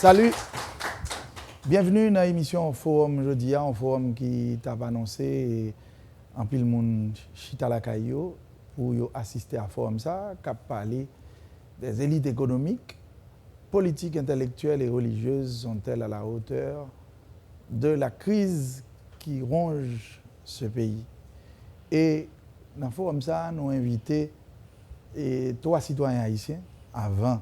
Salut, bienvenue dans l'émission Forum jeudi, un forum qui t'a annoncé en pile monde chita la caillou pour assister à forum ça, qui parler des élites économiques, politiques, intellectuelles et religieuses sont-elles à la hauteur de la crise qui ronge ce pays. Et dans le forum ça, nous invité trois citoyens haïtiens avant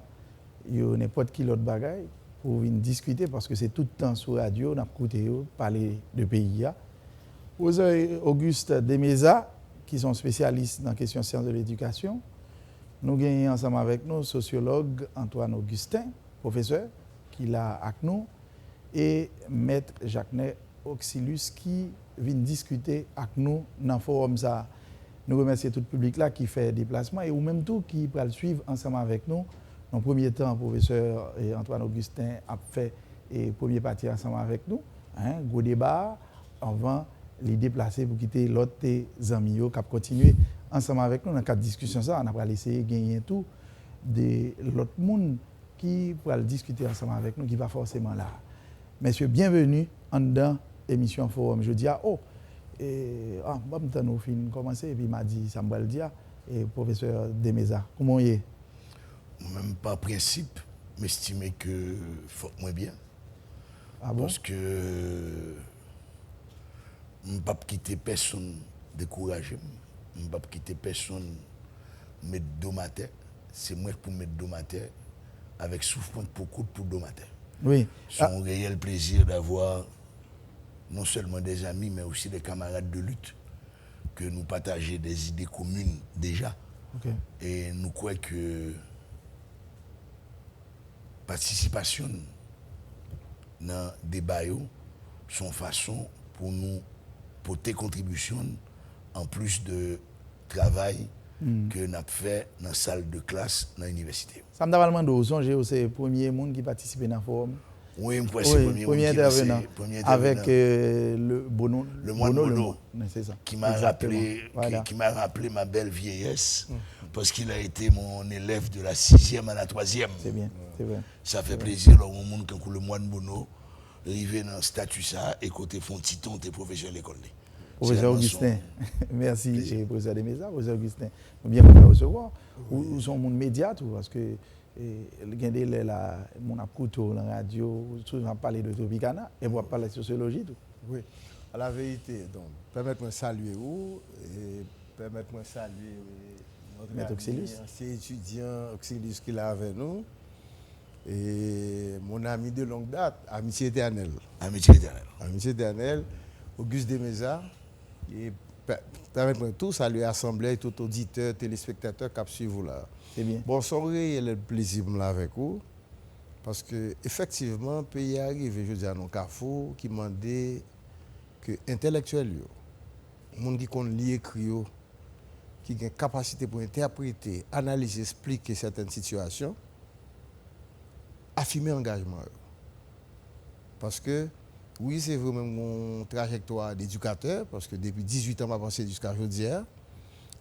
n'importe qui l'autre bagaille pour venir discuter parce que c'est tout le temps sur radio, on a écouté parler de pays. Auguste Demeza, qui sont spécialistes dans la question sciences de l'éducation. Nous avons ensemble avec nous sociologue Antoine Augustin, professeur, qui est là avec nous, et maître Jacques Auxilus, qui vient discuter avec nous dans le forum. Nous remercions tout le public là qui fait déplacement et ou même tout qui va le suivre ensemble avec nous. En premier temps, professeur Antoine Augustin a fait le premier partie ensemble avec nous. Gros débat avant les déplacer pour quitter l'autre amis qui a continué ensemble avec nous dans cette discussion. On a essayé de gagner tout de l'autre monde qui va discuter ensemble avec nous, qui va forcément là. Messieurs, bienvenue dans l'émission Forum. Je dis nous fin commencer et puis m'a dit ça me dire et professeur Demeza comment est même pas principe m'estimer que faut moins bien parce que je ne peux pas quitter personne découragé, je ne peux pas quitter personne mettre dos ma tête, c'est moi pour mettre dos ma tête avec souffrance beaucoup pour dos ma tête. Oui. C'est un réel plaisir d'avoir non seulement des amis, mais aussi des camarades de lutte, que nous partageons des idées communes déjà. Okay. Et nous croyons que participation dans le débat sont façon pour nous porter contribution en plus de travail que nous avons fait dans la salle de classe dans l'université. Ça me demande c'est le premier monde qui participe dans le forum. Oui, c'est premier intervenant avec le Bono. Le moine Bono, c'est ça. Qui m'a rappelé ma belle vieillesse, parce qu'il a été mon élève de la 6e à la 3e. C'est bien, c'est vrai. Ça fait plaisir, là, au monde quand le moine Bono arrive dans le statut ça, et côté font titon, t'es professeur de l'école. Professeur Augustin, merci, professeur Demeza, professeur Augustin. Bien pour recevoir. Où sont mon médias, parce que mon apouto la radio, on va parler de Tropicana et on va parler de sociologie. Tout. Oui, à la vérité, donc, permettez-moi de saluer vous et permettez-moi de saluer notre ancien étudiant Auxilus qui est là avec nous et mon ami de longue date, amitié éternelle. Amitié éternelle, Auguste Demeza. Et permettez-moi de tout saluer l'Assemblée, tout auditeur, téléspectateur qui suivent vous là. C'est bien. Bon, soirée, il est le plaisir de avec vous. Parce que effectivement, le pays arrive, je dis à nos carrefours, qui demandait que intellectuels, les gens qui connaissent l'écrit, qui ont une capacité pour interpréter, analyser, expliquer certaines situations, affirmer l'engagement. Parce que, oui, c'est vraiment mon trajectoire d'éducateur, parce que depuis 18 ans, je pensé jusqu'à aujourd'hui,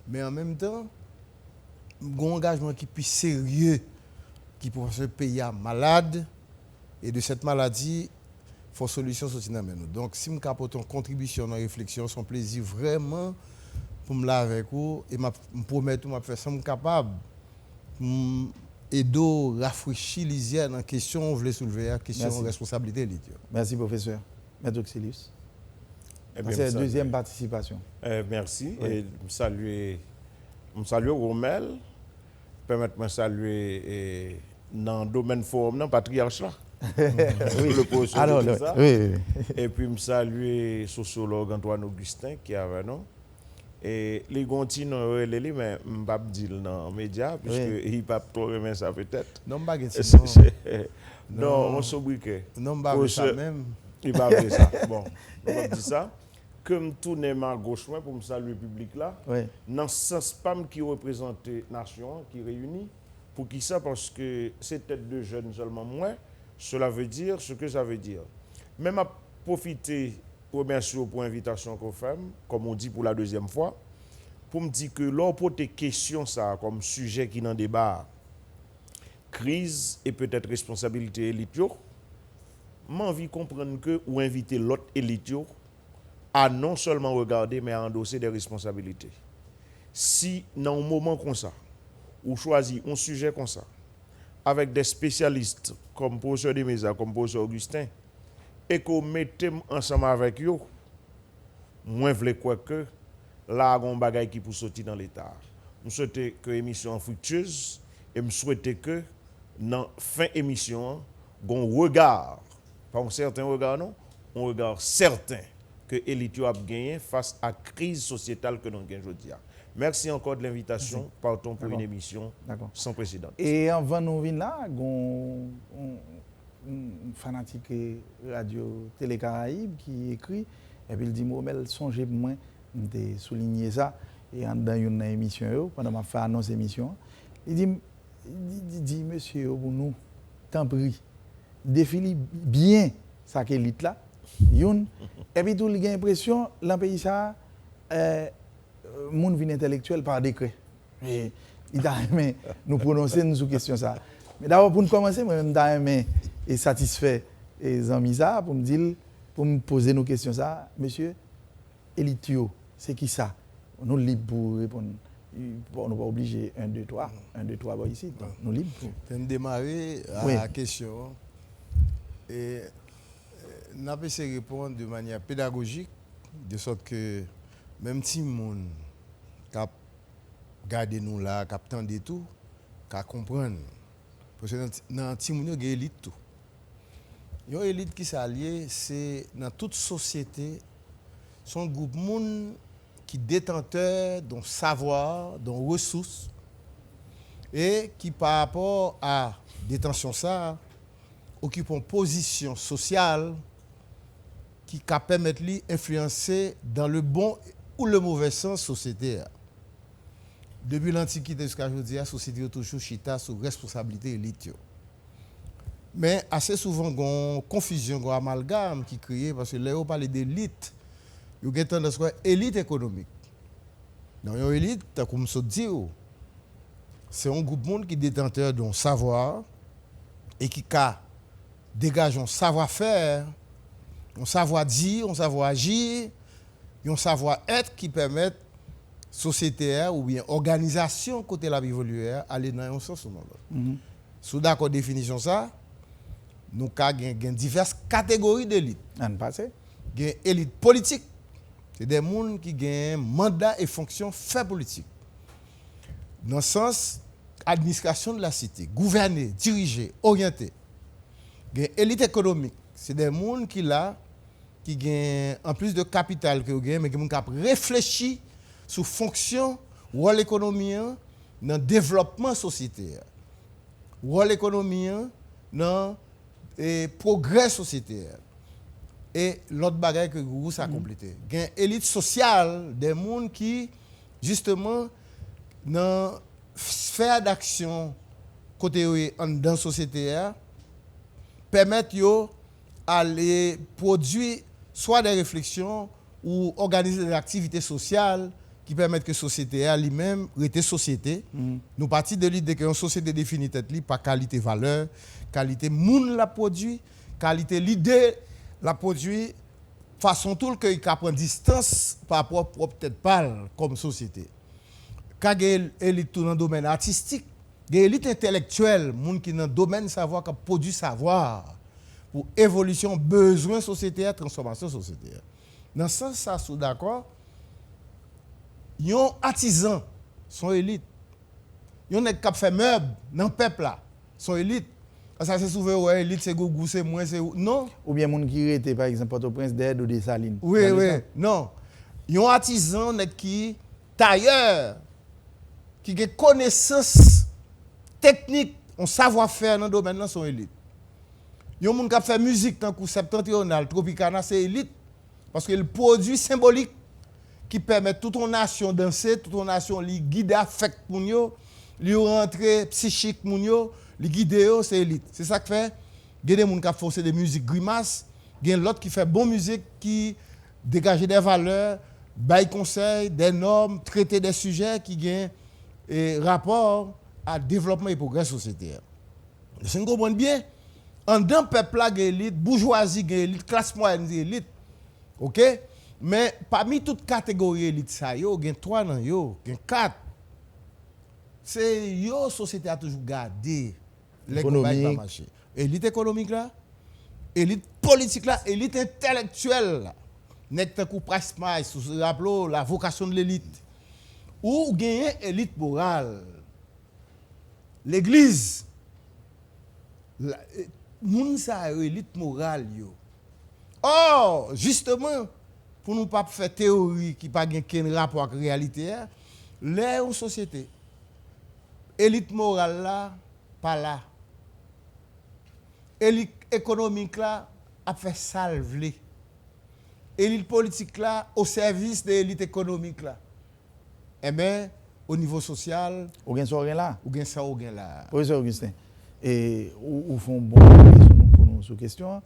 mais en même temps, un engagement qui est plus sérieux, qui pour ce pays malade, et de cette maladie, il faut solution sortir dans nous. Donc, si je apporte une contribution dans la réflexion, c'est un plaisir vraiment pour me laver avec vous, et je promets que je vais faire ça capable et de rafraîchir les yeux dans la question on voulait soulever, la question de responsabilité. Merci, professeur. Maître Auxilus. C'est la deuxième participation. Merci. Oui. Et je salue Romel. Permettez-moi de saluer dans le domaine forum, dans le patriarche là. Oui. Alors, oui. Et puis je salue le sociologue Antoine Augustin qui est avec nous. Et les gonti non mais je ne pas dire dans les médias puisque il pas trop remettre ça peut-être. Non pas non on sobriquet. Non pas ça même. Il pas ça. Bon, on va dire ça. Que me tourne ma gauche pour me saluer le public là. Oui. Dans ce sens PAM qui représente nation qui réunit pour qui ça parce que c'est tête de jeunes seulement moins, cela veut dire ce que ça veut dire. Même à profiter remercier pour l'invitation qu'on fait, comme on dit pour la deuxième fois, pour me dire que l'on pose des questions ça comme sujet qui est dans débat, crise et peut-être responsabilité élite, envie de comprendre que ou inviter l'autre élite à non seulement regarder, mais à endosser des responsabilités. Si, dans un moment comme ça, ou choisit un sujet comme ça, avec des spécialistes comme professeur Demesa, comme professeur Augustin, et qu'on mette ensemble avec eux, moi, je voulais quoi que là, il y a un bagage qui peut sortir dans l'État. Je souhaite que l'émission soit fructueuse et je souhaite que, dans la fin de l'émission, il y ait un regard, pas un certain regard, non, un regard certain que l'élite a gagné face à la crise sociétale que nous avons aujourd'hui. Merci encore de l'invitation. Partons pour une émission sans précédent. Et avant nous venir là, un fanatique radio Télé Caraïbe qui écrit, et puis il dit, moi, songez moi, de souligner ça, et en dans une émission, pendant ma fait annonce émission, il dit, monsieur, pour nous, tant pis, défile bien ça qu'élite là, et puis tout le monde a l'impression, dans le pays ça, monde vient intellectuel par décret. Et il a aimé nous prononcer sur question ça. Mais d'abord pour nous commencer, moi même j'ai aimé et satisfait et amis ça pour me dire pour me poser nos questions ça, monsieur Elitio, c'est qui ça? Nous libres pour répondre. Bon, on n'est pas obligé 1 2 3, 1 2 3 ici, donc nous libres pour. Je vais démarrer à la question et n'a pas essayé de répondre de manière pédagogique de sorte que même si monde cap garder nous là, cap tendre tout, cap comprendre parce que dans petit monde il y a élite tout. Il y a élite qui s'allie, c'est dans toute société son groupe monde qui détenteur d'un savoir, d'un ressources et qui par rapport à détention ça occupe une position sociale qui permet d'influencer dans le bon ou le mauvais sens société. Depuis l'Antiquité jusqu'à aujourd'hui, la société est toujours chita sous responsabilité élite. Mais assez souvent, il y a une confusion, il y a un amalgame qui crée parce que là, on parle d'élite. Il y a tendance à élite économique. Dans une élite, comme je dis, c'est un groupe de monde qui est détenteur d'un savoir et qui dégage un savoir-faire, un savoir-dire, un savoir-agir, un savoir-être qui permet société ou bien organisation côté la évoluer aller dans un sens ou dans l'autre. Sous d'accord définition ça, nous avons diverses catégories d'élite. Il y a élite politique, c'est des gens qui ont mandat et fonction faire politique. Dans le sens administration de la cité, gouverner, diriger, orienter. Il y a élite économique, c'est des gens qui ont en plus de capital que mais qui ont réfléchi sur fonction rôle économique dans le développement sociétaire. Rôle économique dans le progrès sociétaire. Et l'autre bagage que vous ça complété. Il y a une élite sociale des gens qui justement dans sphère d'action côté dans la société permettent yo aller produire soit des réflexions ou organiser des activités sociales qui permettent que la société elle-même reste société. Nous partons de l'idée que une société définit par qualité valeur, qualité moun la produit, qualité l'idée la produit façon tout que il prend distance par rapport propre tête pâle comme société. Quand il y a élite dans le domaine artistique, il y a élite intellectuelle, moun qui dans le domaine savoir qui produit savoir pour évolution besoin sociétaire, transformation sociétaire. Dans ce sens ça sous d'accord. Yon artisans sont élites. Yon nèg k'ap fait meuble dans peuple là, sont élites. Ça c'est souvent ouais élite c'est gougou c'est moins c'est non ou bien moun qui était par exemple Port-au-Prince d'aide ou des Salines. Oui non. Yon artisan nèg qui tailleur qui a connaissance technique, on savoir-faire dans le domaine là sont élites. Yon moun k'ap fait musique tant que septentrional, tropicana c'est élite parce que le produit symbolique qui permet toute une nation danser, toute une nation li guider affect moun yo, li rentrer psychique moun yo, li guider yo c'est élite. C'est ça que fait gen des moun qui forcer des musiques grimace, gen l'autre qui fait bonne musique qui dégage des valeurs, bail conseil, des normes, traiter des sujets qui gen rapport à développement et progrès sociétaire. Si vous comprenez bien, En dedans peuple là élite, bourgeoisie élite, classe moyenne élite. OK? Mais parmi toutes catégories élite ça yo, gen 3 nan yo, gen 4. C'est yo société a toujours gardé les Économique. pas marcher. Élite économique là, élite politique là, élite intellectuelle là. Nek tan kou Price Mice, sous rappelons la vocation de l'élite. Ou gagner élite morale. L'église. Moun sa yo élite morale yo. Or, justement, pour nous pas faire théorie qui pas gen ken rapport avec réalité, les en société élite morale là pas là. Élite économique là a fait salver. Élite politique là au service de l'élite économique là. Eh bien, au niveau social, Ou gen so gen là. ou gen ça ou gen là. Professeur Augustin, et ou font bon pour nous sur question.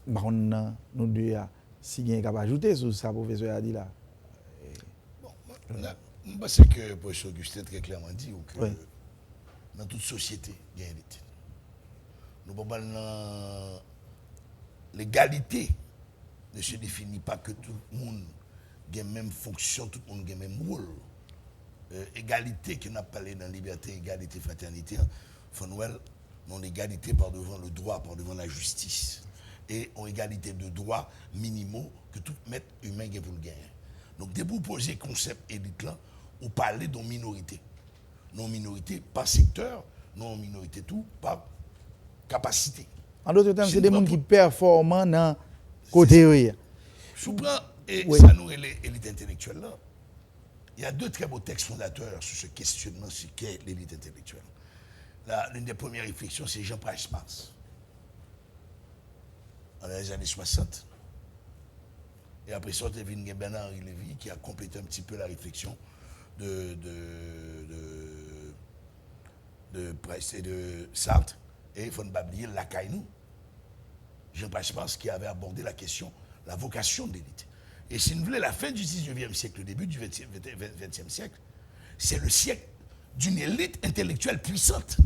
Bah on nous deux si gen capable ajouter sur ça professeur a dit là. Bon, je pense que le professeur Augustin très clairement dit que Oui. dans toute société, il y a une élite. Nous ne pouvons pas dans l'égalité ne se définit pas que tout le monde a la même fonction, tout le monde a le même rôle. Égalité qui n'a pas parlé dans liberté, égalité, fraternité, Fonwell, non égalité par devant le droit, par devant la justice. Et en égalité de droits minimaux que tout maître humain a pour le gagner. Donc, dès que vous posez le concept élite là, vous parlez de minorité. Non minorité par secteur, non minorité tout par capacité. En d'autres termes, Si c'est des nous gens pas qui performent dans côté eux. Souvent, et Oui. ça nous est l'élite intellectuelle là. Il y a 2 très beaux textes fondateurs sur ce questionnement sur qu'est l'élite intellectuelle. L'une des premières réflexions, c'est Jean Price Mars. Dans les années 60. Et après ça, il y a Bernard-Henri Lévy qui a complété un petit peu la réflexion de Price et de Sartre. Et il faut ne pas oublier Lacaille-nous. Jean Price Mars qui avait abordé la question, la vocation de l'élite. Et si vous voulez, la fin du 19e siècle, le début du 20e siècle, c'est le siècle d'une élite intellectuelle puissante.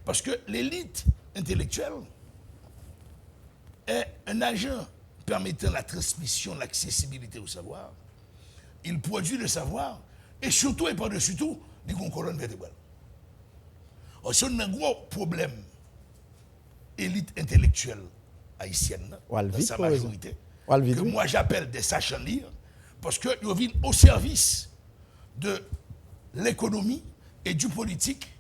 Parce que l'élite intellectuelle est un agent permettant la transmission, l'accessibilité au savoir. Il produit le savoir et surtout et par-dessus tout, des colonnes vertébrales. Alors, si on a un gros problème, élite intellectuelle haïtienne, dans sa majorité, que moi j'appelle des sachants lire, parce qu'ils viennent au service de l'économie et du politique,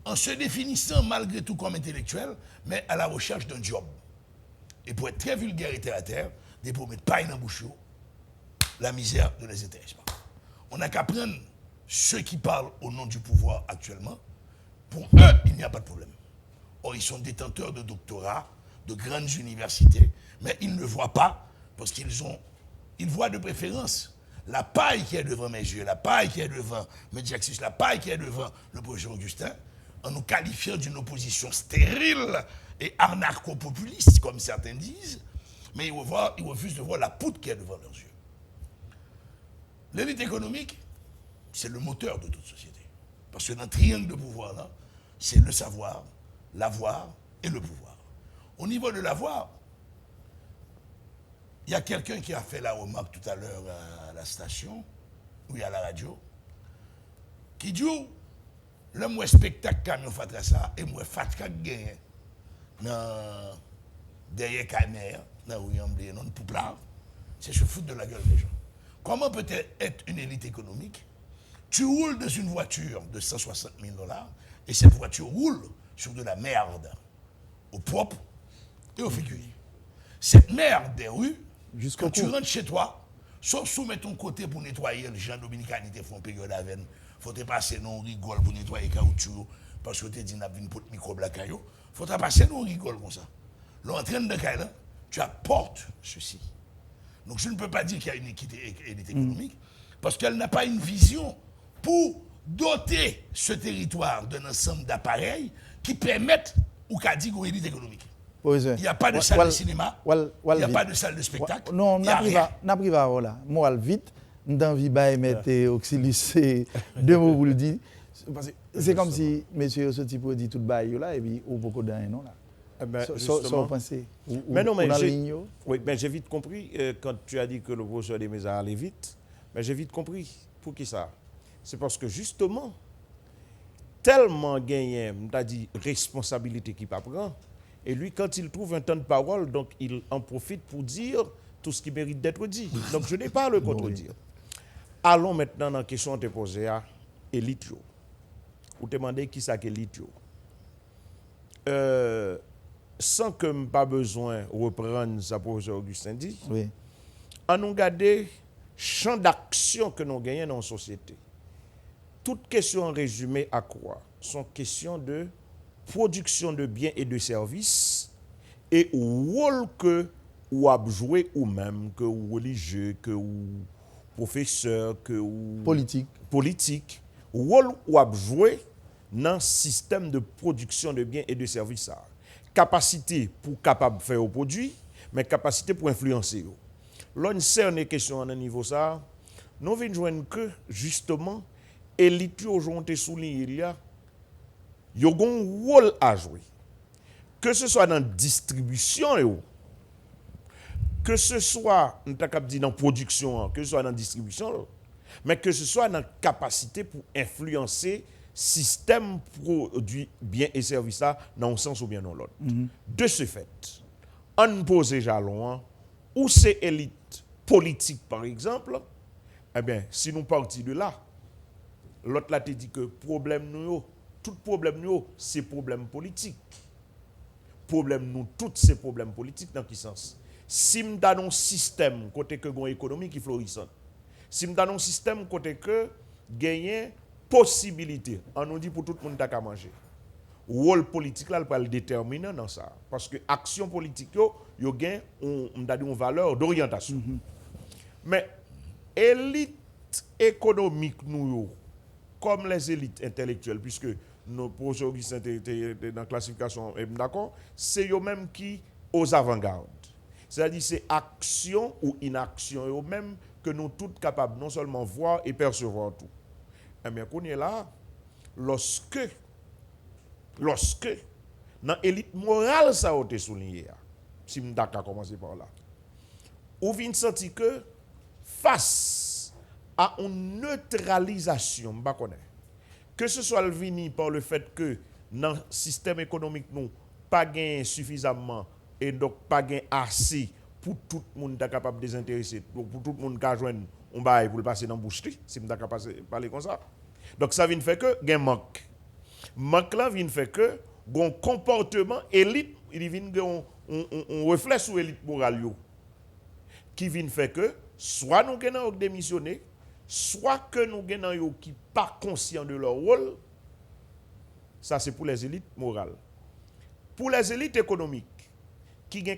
en se définissant malgré tout comme intellectuel, mais à la recherche d'un job. Et pour être très vulgaire et terre à terre, des pour mettre paille dans la bouche, la misère ne les intéresse pas. On n'a qu'à prendre ceux qui parlent au nom du pouvoir actuellement. Pour eux, il n'y a pas de problème. Or, ils sont détenteurs de doctorats, de grandes universités, mais ils ne voient pas, parce ils voient de préférence la paille qui est devant mes yeux, la paille qui est devant Mediaxis, la paille qui est devant le professeur Augustin, en nous qualifiant d'une opposition stérile et anarcho-populiste, comme certains disent, mais ils refusent de voir la poutre qui est devant leurs yeux. L'élite économique, c'est le moteur de toute société. Parce que dans le triangle de pouvoir, là, c'est le savoir, l'avoir et le pouvoir. Au niveau de l'avoir, il y a quelqu'un qui a fait la remarque tout à l'heure à la station, ou à la radio, qui dit le moins spectacle camion fatra ça, et moi fatra gagne derrière caméra, dans où il y a un pouplard, c'est se foutre de la gueule des gens. Comment peut-elle être une élite économique? Tu roules dans une voiture de 160 000 $, et cette voiture roule sur de la merde, au propre et au figuré. Cette merde des rues, quand tu rentres chez toi, sauf soumettre ton côté pour nettoyer, les gens dominicanité font payer la veine, faut te passer non rigole pour nettoyer le caoutchouc, parce que tu dit n'a une pote microbe la caillou, faut te passer non rigole comme ça. L'entraîne de caille là, tu apportes ceci. Donc je ne peux pas dire qu'il y a une élite économique, parce qu'elle n'a pas une vision pour doter ce territoire d'un ensemble d'appareils qui permettent ou qu'a dit une élite économique. Il n'y a pas de salle de cinéma, il n'y a pas de salle de spectacle. Non, on n'a pas là. Moi, vite, nous avons envie de mettre Auxilius, c'est 2 mots pour le dire. C'est comme si monsieur ce type dit tout bail là et puis ou beaucoup d'un non là. Eh ben, Ça, justement. vous pensez? Mais non, mais dans la j'ai- ligne, Oui, mais j'ai vite compris quand tu as dit que le professeur Desmeza allait vite. Mais j'ai vite compris. Pour qui ça? C'est parce que justement, tellement gagné, t'as dit responsabilité qui pas prend. Et lui, quand il trouve un temps de parole, donc il en profite pour dire tout ce qui mérite d'être dit. Donc je n'ai pas à le contredire. Allons maintenant dans la question que tu posée à élite. Ou te demander qui ça élite. Sans que je pas besoin de reprendre ça professeur Augustin dit, oui. on nous garder champ d'action que nous gagnons dans la société. Toutes questions résumées à quoi? Sont questions de production de biens et de services et rôle que ou a joué ou même que ou religieux, que ou professeur, que ou politique, rôle ou a joué dans le système de production de biens et de services. Capacité pour capable de faire au produit, mais capacité pour influencer. Là, une certaine question à un niveau ça, nous venons joindre que justement, élite aujourd'hui souligné il y a un rôle à jouer. Que ce soit dans la distribution, que ce soit dans la production, que ce soit dans la distribution, mais que ce soit dans la capacité pour influencer système produit biens et services dans un sens ou bien dans l'autre. De ce fait, on pose jalon, ou c'est élite politique par exemple, eh bien, si nous partons de là, l'autre là te dit que problème nous, tout problème nous, c'est problème politique. Problème nous, tous ces problèmes politiques dans quel sens? Si nous avons un système côté que une économie qui florissante, si nous avons un système côté que gagner possibilité, on nous dit pour tout le monde à manger. Rôle politique là, il va le déterminer dans ça, parce que action politique yo gagne une valeur d'orientation. Mais élite économique nous comme les élites intellectuelles, puisque nos professeurs Augustin étaient dans la classification, d'accord, c'est eux-mêmes qui aux avant-gardes. C'est-à-dire c'est action ou inaction eux-mêmes que nous tous capables non seulement voir et percevoir tout. Eh bien, qu'on est là, lorsque dans l'élite morale, ça a été souligné, si je vais commencer par là, ou vient sentir que face à une neutralisation, que ce soit le vini par le fait que dans le système économique, nous pas gain suffisamment et donc pas gain assez pour tout le monde capable de désintéresser, pour tout le monde qui a joindre un bail pour le passer dans la boucherie, si je suis capable de parler comme ça. Donc ça vient faire que gain manque. Manque là vient faire que un comportement élite, il vient on reflet sur élite morale qui vient faire que soit nous gagnons démissionner, soit que nous gagnons qui pas conscients de leur rôle. Ça c'est pour les élites morales. Pour les élites économiques qui ont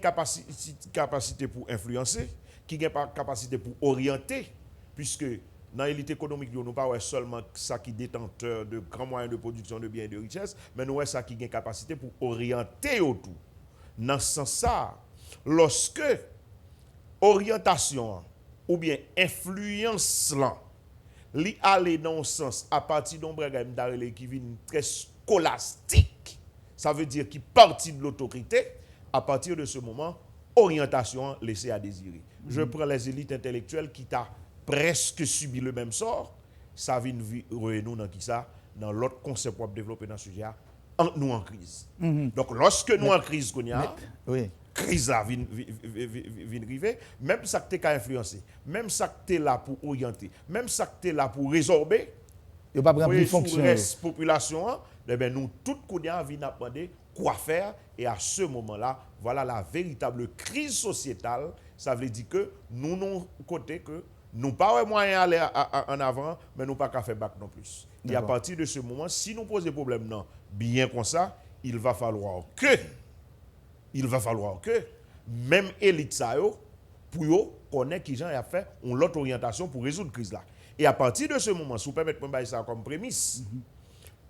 capacité pour influencer, qui ont capacité pour orienter, puisque dans l'élite économique, nous n'avons pas seulement ça qui est détenteur de grands moyens de production de biens et de richesses, mais nous avons ça qui a capacité pour orienter autour. Dans ce sens-là, lorsque orientation ou bien influence là, li aller dans un sens à partir d'un bagage qui vient très scolastique, ça veut dire qui partit de l'autorité, à partir de ce moment, orientation laissée à désirer. Je prends les élites intellectuelles qui t'a presque subi le même sort, ça vient nous dans qui ça, dans l'autre concept pour développer dans ce sujet, entre nous en crise. Donc lorsque nous en crise qu'on y a, crise là vient arriver, même ça que tu as influencé, même ça que tu es là pour orienter, même ça que tu es là pour résorber, il pas prendre fonction la population, eh bien nous tout connait vient demander quoi faire et à ce moment-là, voilà la véritable crise sociétale, ça veut dire que nous non côté que nous pas moyen aller en avant, mais nous pas qu'à faire back non plus. Et à partir de ce moment, si nous posons des problèmes non, bien comme ça, il va falloir que même élite ça yo pour connaître qui gens a fait une autre orientation pour résoudre crise là. Et à partir de ce moment, si vous permettez de ça comme prémisse,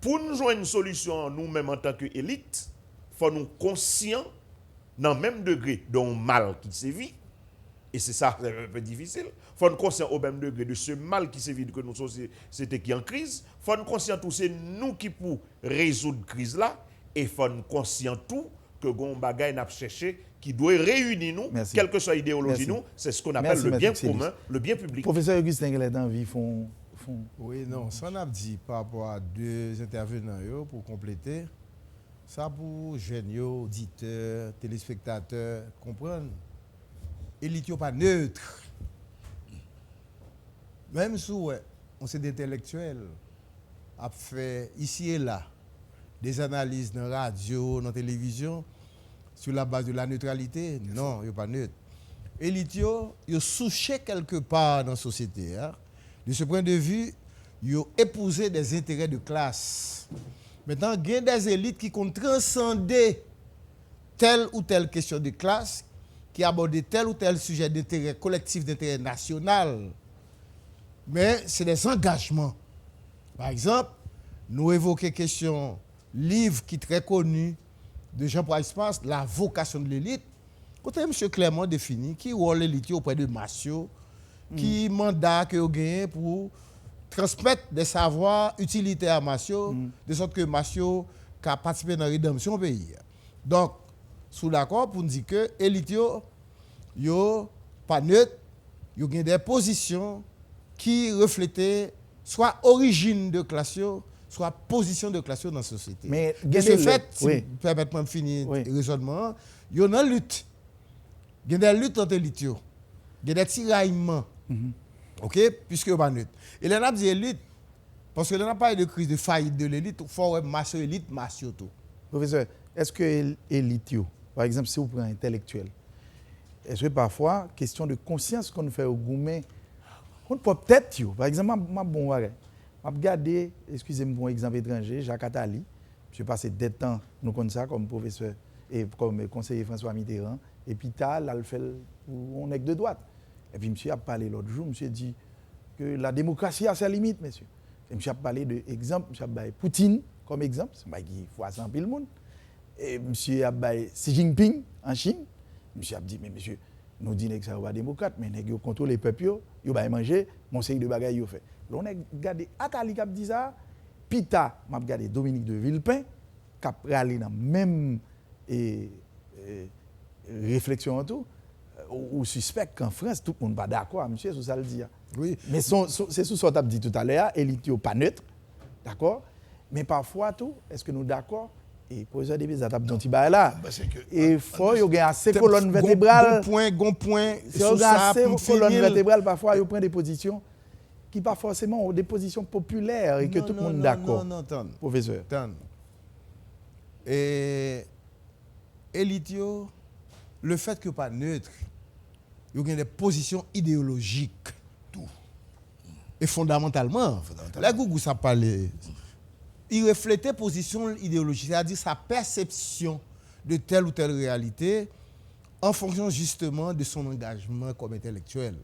pour nous joindre une solution nous-mêmes en tant qu'élite, il faut nous conscients dans le même degré d'un mal qui sévit. Et c'est ça, c'est un peu difficile. Il faut nous conscients au même degré de ce mal qui sévit que nous société qui est en crise. Il faut nous conscients tout c'est nous qui pour résoudre crise là. Et il faut nous conscients tout que gon bagay n'a cherché qui doit réunir nous, Merci. quelle que soit l'idéologie nous, c'est ce qu'on appelle Merci, le bien Maître commun, le bien public. Professeur Augustin Glédanvie font. Oui, non, ça on a dit par rapport à deux intervenants yo, pour compléter. Ça pour jeunes, yo, auditeurs, téléspectateurs, comprendre. Élite yo pas neutre. Même si ouais, on s'est d'intellectuels a fait ici et là des analyses dans la radio, dans la télévision sur la base de la neutralité, non, yo pas neutre. Élite yo souché quelque part dans la société. Hein. De ce point de vue, ils ont épousé des intérêts de classe. Maintenant, il y a des élites qui ont transcendé telle ou telle question de classe, qui abordent tel ou tel sujet d'intérêt collectif, d'intérêt national. Mais c'est des engagements. Par exemple, nous évoquons la question livre qui est très connu de Jean-Paul Espace, La vocation de l'élite. Quand M. Clément définit qui rôle l'élite auprès de Massio, qui mandat que vous gagnez pour transmettre des savoirs utilitaires à Massio, de sorte que Massio a participé dans la rédemption du pays. Donc, sous l'accord pour nous dire que l'élite yo pas neutre, yo gagne des positions qui reflétaient soit origine de classe, soit position de classe dans la société. Mais de ce fait, oui. permettez-moi de finir Oui. le raisonnement, il y a une lutte. Il y a des luttes entre l'élite. Il y a des tiraillements. OK? Puisque vous pas neutre. Et là, on a dit élite, parce que là, on a parlé de crise de faillite de l'élite, il faut massio élite, massio tout. Professeur, est-ce que l'élite, par exemple, si vous prenez intellectuel, est-ce que parfois, question de conscience qu'on fait au gourmet, on peut peut-être, par exemple, je regarde, excusez-moi pour un exemple étranger, Jacques Attali, je passé des temps, nous connaissons ça comme professeur et comme conseiller François Mitterrand, et puis là, il fait on est de droite. Et puis, monsieur a parlé l'autre jour, monsieur dit que la démocratie a ses limites, monsieur. Et monsieur a parlé d'exemple, monsieur a parlé Poutine comme exemple, c'est qui fois 100 000 monde. Et monsieur a parlé Xi Jinping en Chine. Monsieur a dit, mais monsieur, nous disons que ça va démocrate, mais nous contrôlons les peuples, ils vont manger, mon série de bagages ils fait. Là, on a regardé Attali qui a dit ça, Pita, m'a regardé Dominique de Villepin, qui a râlé dans la même réflexion en tout. Ou suspect qu'en France, tout le monde n'est pas d'accord, monsieur, sur ça le dit. Oui. Mais c'est sous ce que tu as dit tout à l'heure, élite n'est pas neutre, d'accord? Mais parfois, tout, est-ce que nous sommes d'accord? Et pour ça, des étapes dont il va là. Et il faut qu'il y ait assez de colonnes vertébrales. Bon point, Si il y a assez de colonnes vertébrales, parfois, il prend des positions qui ne sont pas forcément des positions populaires et que tout le monde est d'accord. Non, professeur. Et élite, le fait que pas neutre, il y a des positions idéologiques. Tout. Et fondamentalement, là, Gougou, ça parlait. Il reflétait position idéologique, c'est-à-dire sa perception de telle ou telle réalité en fonction justement de son engagement comme intellectuel.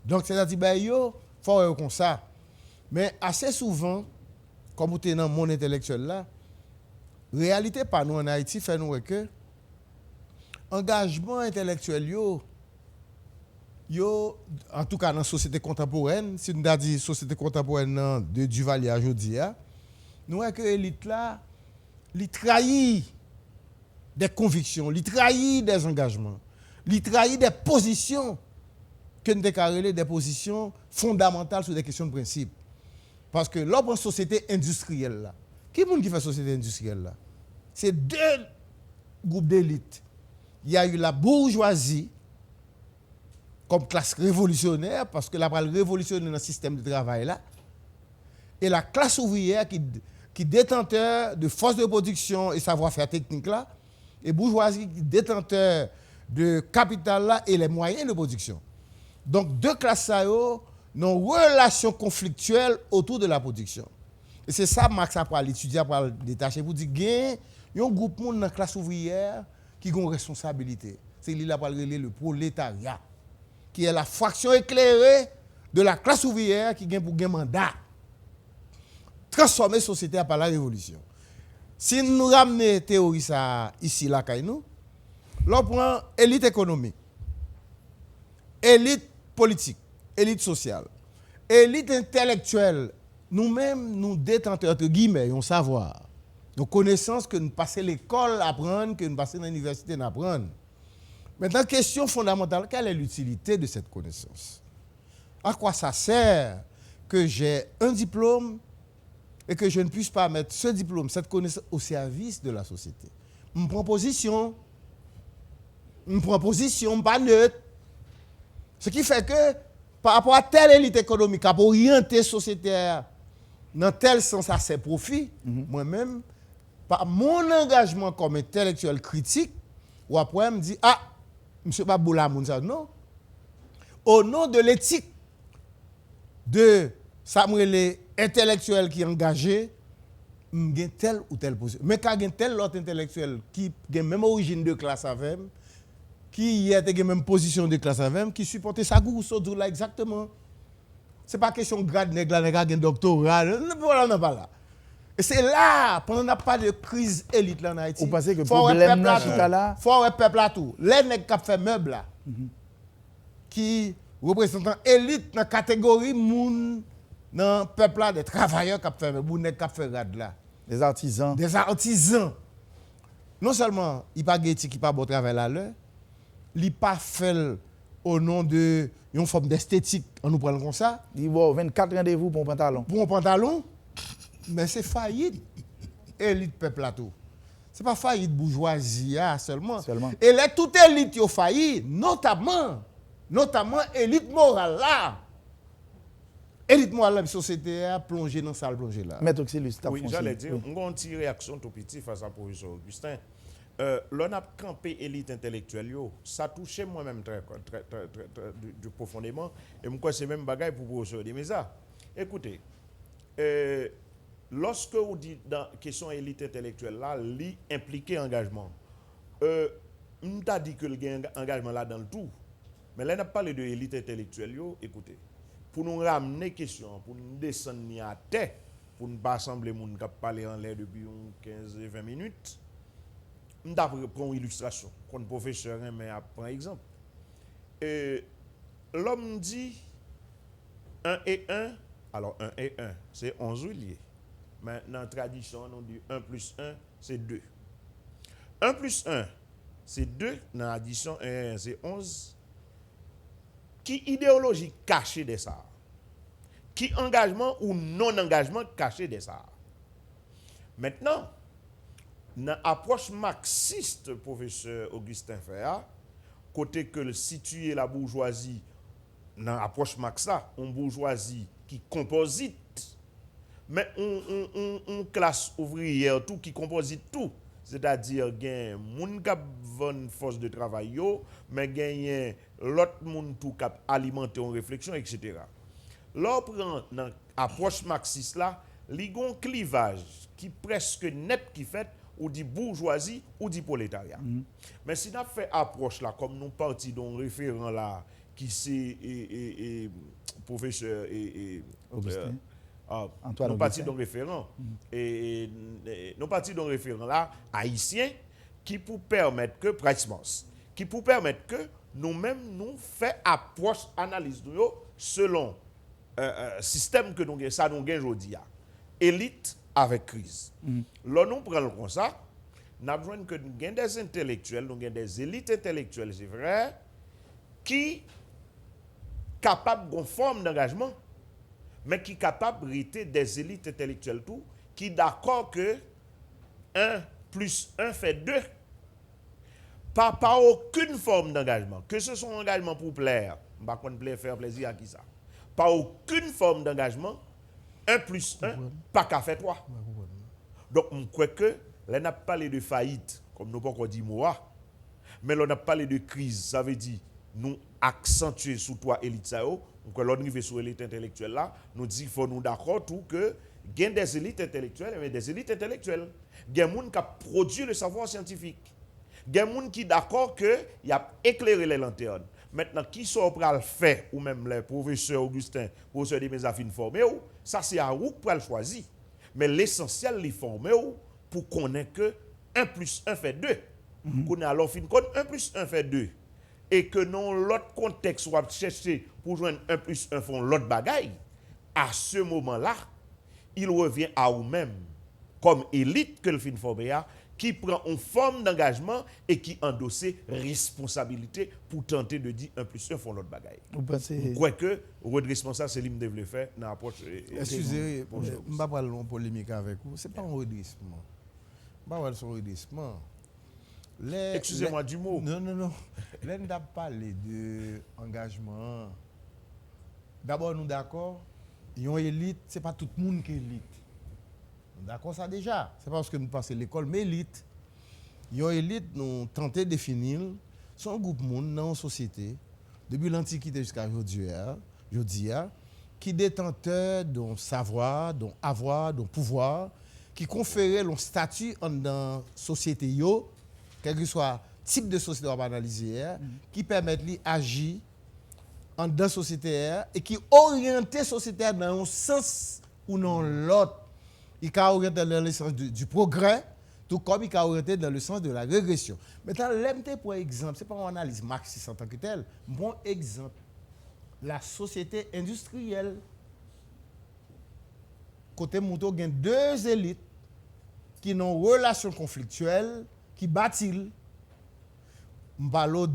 Donc, c'est-à-dire, il faut comme ça. Mais assez souvent, comme vous êtes dans le monde intellectuel là, réalité par nous en Haïti fait nous que engagement intellectuel en tout cas dans la société contemporaine, si nous avons dit société contemporaine de Duvalier à aujourd'hui, nous voyons que l'élite là, il trahit des convictions, il trahit des engagements, il trahit des positions que nous déclarons des positions fondamentales sur des questions de principe. Parce que l'autre société industrielle là, qui est qui fait société industrielle là? C'est deux groupes d'élite. Il y a eu la bourgeoisie comme classe révolutionnaire, parce que la va révolutionner dans le système de travail là, et la classe ouvrière qui détenteur de force de production et savoir-faire technique là, et bourgeoisie qui détenteur de capital là et les moyens de production. Donc deux classes ça ont une relation conflictuelle autour de la production. Et c'est ça Marx a parlé, l'étudiant a détaché pour dire qu'il y a un groupe monde dans la classe ouvrière qui a une responsabilité. C'est lui qui a parlé le prolétariat, qui est la fraction éclairée de la classe ouvrière qui a pour un mandat. Transformer la société par la révolution. Si nous ramenons la théorie ça ici, là, nous prend élite économique, élite politique, élite sociale, élite intellectuelle, nous-mêmes, nous détenteurs, entre guillemets, on savoir. Nos connaissances que nous passons l'école à apprendre, que nous passons dans l'université à apprendre. Maintenant, question fondamentale, quelle est l'utilité de cette connaissance? À quoi ça sert que j'ai un diplôme et que je ne puisse pas mettre ce diplôme, cette connaissance au service de la société? Je prends position, pas neutre. Ce qui fait que, par rapport à telle élite économique, à orienter sociétaire dans tel sens à ses profits, moi-même, par mon engagement comme intellectuel critique, ou après, me dit, ah, M. Baboula Mounsa, non. Au nom de l'éthique de Samuel intellectuel qui est engagé, j'ai telle ou telle position. Mais quand il y a tel autre intellectuel qui a même origine de classe avec, qui a la même position de classe avec, qui supporte sa goût, là exactement. Ce n'est pas question de grade, nègre, un doctorat, non, pas là. Et c'est là, pendant qu'on parle de crise élite là en Haïti, vous pensez que le problème là, tout à l'heure, faut un peuple là tout. Les nègres qui fait meuble là, qui représentant élite dans la catégorie moun dans peuple là des travailleurs qui fait meuble, nègres qui fait rad là. des artisans. Des artisans. Non seulement il pas éthique, il pas bon travail là l'heure, il pas fait au nom de une forme d'esthétique, on nous prend comme ça. Il va 24 rendez-vous pour un pantalon. Pour un pantalon, mais c'est faillite. Élite peuple là tout. C'est pas faillite bourgeoisie seulement. Et là toute élite yo failli, notamment élite morale là. Élite morale la société a plongé dans salle plongé là. Maître Oxylus, oui, j'allais dire, on a une petite réaction tout petit face à professeur Augustin. L'on a campé élite intellectuelle, ça touchait moi-même très profondément. Et moi, c'est même bagaille pour professeur Demesa. Écoutez, lorsque vous dites dans la question élite intellectuelle, là, li impliqué engagement. On t'a dit que le engagement là dans le tout. Mais là, on a parlé de élite intellectuelle, écoutez, pour nous ramener question, pour nous descendre à terre, pour ne pas sembler moun qui parler en l'air depuis 15 et 20 minutes, on va prendre une illustration. Quand le professeur prend exemple. L'homme dit 1 et 1, alors 1 et 1, c'est 11 liés. Mais dans la tradition, on dit 1 plus 1, c'est 2. 1 plus 1, c'est 2. Dans l'addition 1 et 1, c'est 11. Qui idéologie cachée de ça? Qui engagement ou non-engagement caché de ça? Maintenant, dans l'approche marxiste, professeur Augustin Ferrat, côté que le situer la bourgeoisie, dans l'approche marxiste, une bourgeoisie qui composite, mais on classe ouvrière tout qui composite tout. C'est-à-dire qu'il y a moun k'ap vend force de travail mais il y a l'autre moun tout k'ap alimenter en réflexion, etc. Là, prend dans l'approche marxiste là, il y a un clivage qui presque net qui fait ou dit bourgeoisie ou dit prolétariat. Mais si nous fait approche là comme nous partis d'un référent là qui c'est professeur Augustin. Nous partis d'un référent et nous partis d'un référent là haïtien qui pour permettre que qui pour permettre que nous-mêmes nous fait approche analyse nous selon système que nous ça nous gagne aujourd'hui élite avec crise. Là nous prenons comme ça, nous avons que nous avons des intellectuels, nous avons des élites intellectuelles, c'est vrai, qui capables d'une forme d'engagement, mais qui capables de des élites intellectuelles tout, qui d'accord que 1 plus 1 fait 2. Pas aucune forme d'engagement, que ce soit un engagement pour plaire, pas qu'on plaît faire plaisir à qui ça. Pas aucune forme d'engagement, 1 plus 1, pas qu'à faire 3. Donc, je crois que là, on a parlé de faillite, comme nous pas dit moi, mais là, on a parlé de crise, ça veut dire, nous accentuer sur toi élite ça, donc là, on arrive sur l'élite intellectuelle là, nous dit qu'il faut nous d'accord tout que, il y a des élites intellectuelles, mais des élites intellectuelles. Il y a des gens qui produisent le savoir scientifique. Il y a des gens qui sont d'accord qu'il a éclairé les lanternes. Maintenant, qui sont prêts à le faire, ou même les professeurs Augustin, professeur de mes affines formés, ça c'est à vous pour le choisir. Mais l'essentiel, les former pour connaître que 1 plus 1 fait 2. Qu'on a alors fin compte 1 plus 1 fait 2. Et que non l'autre contexte ou chercher pour joindre 1 plus 1 font l'autre bagaille. À ce moment-là, il revient à vous-même comme élite que le fin formé qui prend une forme d'engagement et qui endosse responsabilité pour tenter de dire 1 plus 1 font l'autre bagaille. Vous pensez... Quoique, redressement ça, c'est lui qui devait faire dans l'approche. Excusez, je ne vais pas parler de polémique avec vous. Ce n'est pas un redressement. Je ne vais pas parler de redressement. Excusez-moi du mot. Non. Là, nous avons parlé d'engagement. D'abord, nous d'accord, une élite, ce n'est pas tout le monde qui est élite. D'accord, ça déjà. Ce n'est pas parce que nous passons l'école, mais élite. Une élite, nous tentons de définir son groupe de monde dans la société, depuis l'Antiquité jusqu'à aujourd'hui, qui détenteur d'un savoir, d'un avoir, d'un pouvoir, qui conférait un statut dans la société, quel que soit le type de société qu'on va analyser, qui permet d'agir dans la société et qui oriente la société dans un sens ou dans l'autre. Il est orienté dans le sens du progrès, tout comme il est orienté dans le sens de la régression. Maintenant, l'MT, pour exemple, ce n'est pas une analyse marxiste en tant que telle. Bon exemple, la société industrielle. Côté Mouto, il y a deux élites qui ont une relation conflictuelle, qui bâtissent. Je parle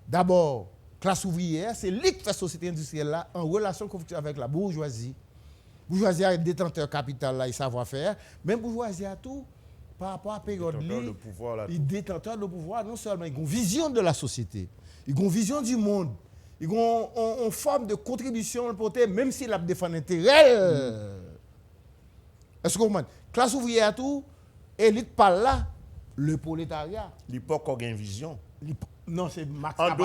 d'abord, classe ouvrière, c'est l'élite de la société industrielle là, en relation conflictuelle avec la bourgeoisie. La bourgeoisie est détenteur capital là, il savoir-faire. Même bourgeoisie a tout, par rapport à la période il détenteur de pouvoir, non seulement ils ont une vision de la société, ils ont une vision du monde, ils ont une forme de contribution portée, même s'ils défendent l'intérêt. Est-ce que vous comprenez? Classe ouvrière a tout, élite par là, le prolétariat. L'époque a une vision. Non, c'est Max En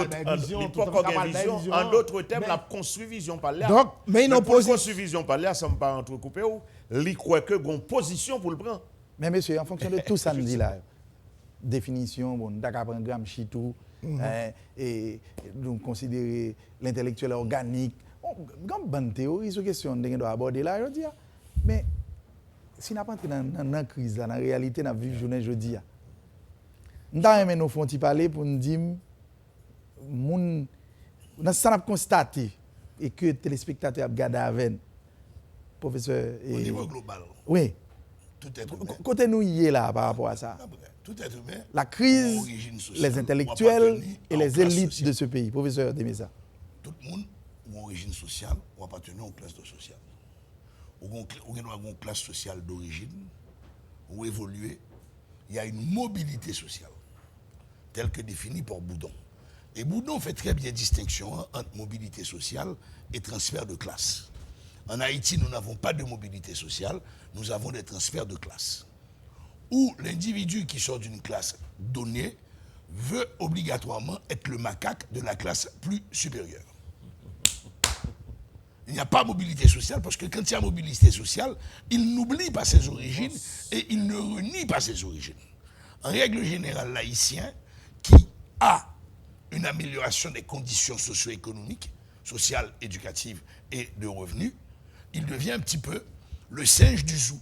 d'autres termes, la construit vision par là. Donc, mais pour construire vision par là, ça ne me pas entrecouper. Il croit que une position pour le prendre. Mais monsieur, en fonction de tout ça, nous dit là, définition, bon, d'accord, un gramme chitou, et nous considérer l'intellectuel organique. Une bonne théorie sur la question que nous doit aborder là, je dis. Mais si nous n'avons pas entré dans la crise, dans la réalité, dans la vie journée, je dis. Nous avons nous font parler pour nous dire, nous avons constaté et que les téléspectateurs ont regardé avec professeur. Au niveau global. Oui. Tout être humain. Côté nous y est là par rapport à ça. Tout être humain. La crise, les intellectuels et les élites de ce pays. Professeur Demesa. Tout le monde a une origine sociale ou appartenir à une classe sociale. Ou une classe sociale d'origine, ou évoluer. Il y a une mobilité sociale, telle que définie par Boudon. Et Boudon fait très bien distinction entre mobilité sociale et transfert de classe. En Haïti, nous n'avons pas de mobilité sociale, nous avons des transferts de classe. Où l'individu qui sort d'une classe donnée veut obligatoirement être le macaque de la classe plus supérieure. Il n'y a pas mobilité sociale parce que quand il y a mobilité sociale, il n'oublie pas ses origines et il ne renie pas ses origines. En règle générale, l'haïtien qui a une amélioration des conditions socio-économiques, sociales, éducatives et de revenus, il devient un petit peu le singe du zoo.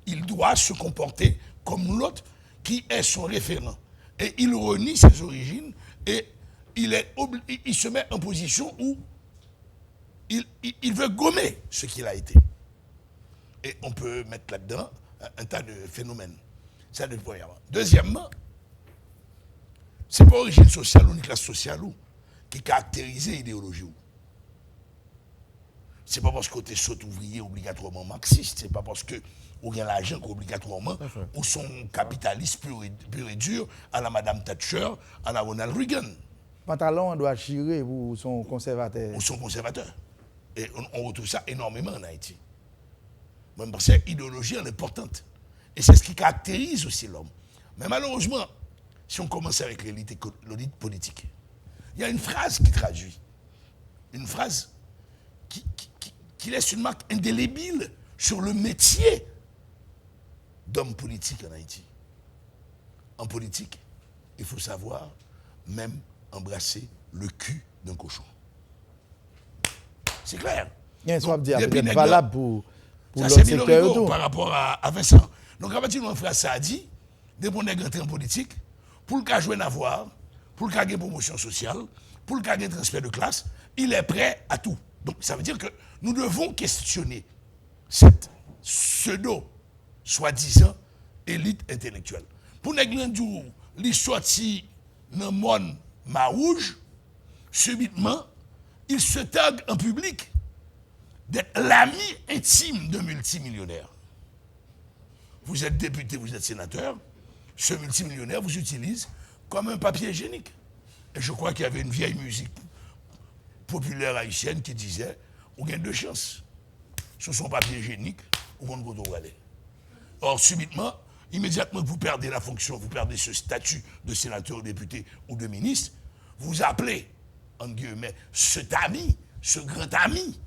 Il doit se comporter comme l'autre qui est son référent. Et il renie ses origines et il se met en position où il veut gommer ce qu'il a été. Et on peut mettre là-dedans un tas de phénomènes. Ça ne peut y avoir. Deuxièmement, ce n'est pas origine sociale ou une classe sociale qui caractérise l'idéologie. Ce n'est pas parce que tu es saut ouvrier obligatoirement marxiste, ce n'est pas parce que ou bien l'argent obligatoirement ou son capitaliste pur et dur à la Madame Thatcher, à la Ronald Reagan. Pantalon doit chirer ou son conservateur. Ou son conservateur. Et on retrouve ça énormément en Haïti. Même parce que l'idéologie est importante. Et c'est ce qui caractérise aussi l'homme. Mais malheureusement, si on commence avec l'élite politique, il y a une phrase qui traduit. Une phrase qui laisse une marque indélébile sur le métier d'homme politique en Haïti. En politique, il faut savoir même embrasser le cul d'un cochon. C'est clair. Il y a un swap peut-être valable pour l'autre secteur tout. Par rapport à Vincent. Donc, à partir de mon frère ça a dit, dès qu'on est entré en politique, pour le cas jouer un avoir, pour le cas de promotion sociale, pour le cas de transfert de classe, il est prêt à tout. Donc, ça veut dire que nous devons questionner cette soi-disant élite intellectuelle. Pour Neglandou, il sorti dans le monde Marouge, subitement, il se targue en public d'être l'ami intime d'un multimillionnaire. Vous êtes député, vous êtes sénateur, ce multimillionnaire vous utilise comme un papier hygiénique. Et je crois qu'il y avait une vieille musique populaire haïtienne qui disait on gagne deux chances. Sur son papier hygiénique, ou on va aller. Or, subitement, immédiatement que vous perdez la fonction, vous perdez ce statut de sénateur, député ou de ministre, vous appelez, en guillemets, cet ami, ce grand ami.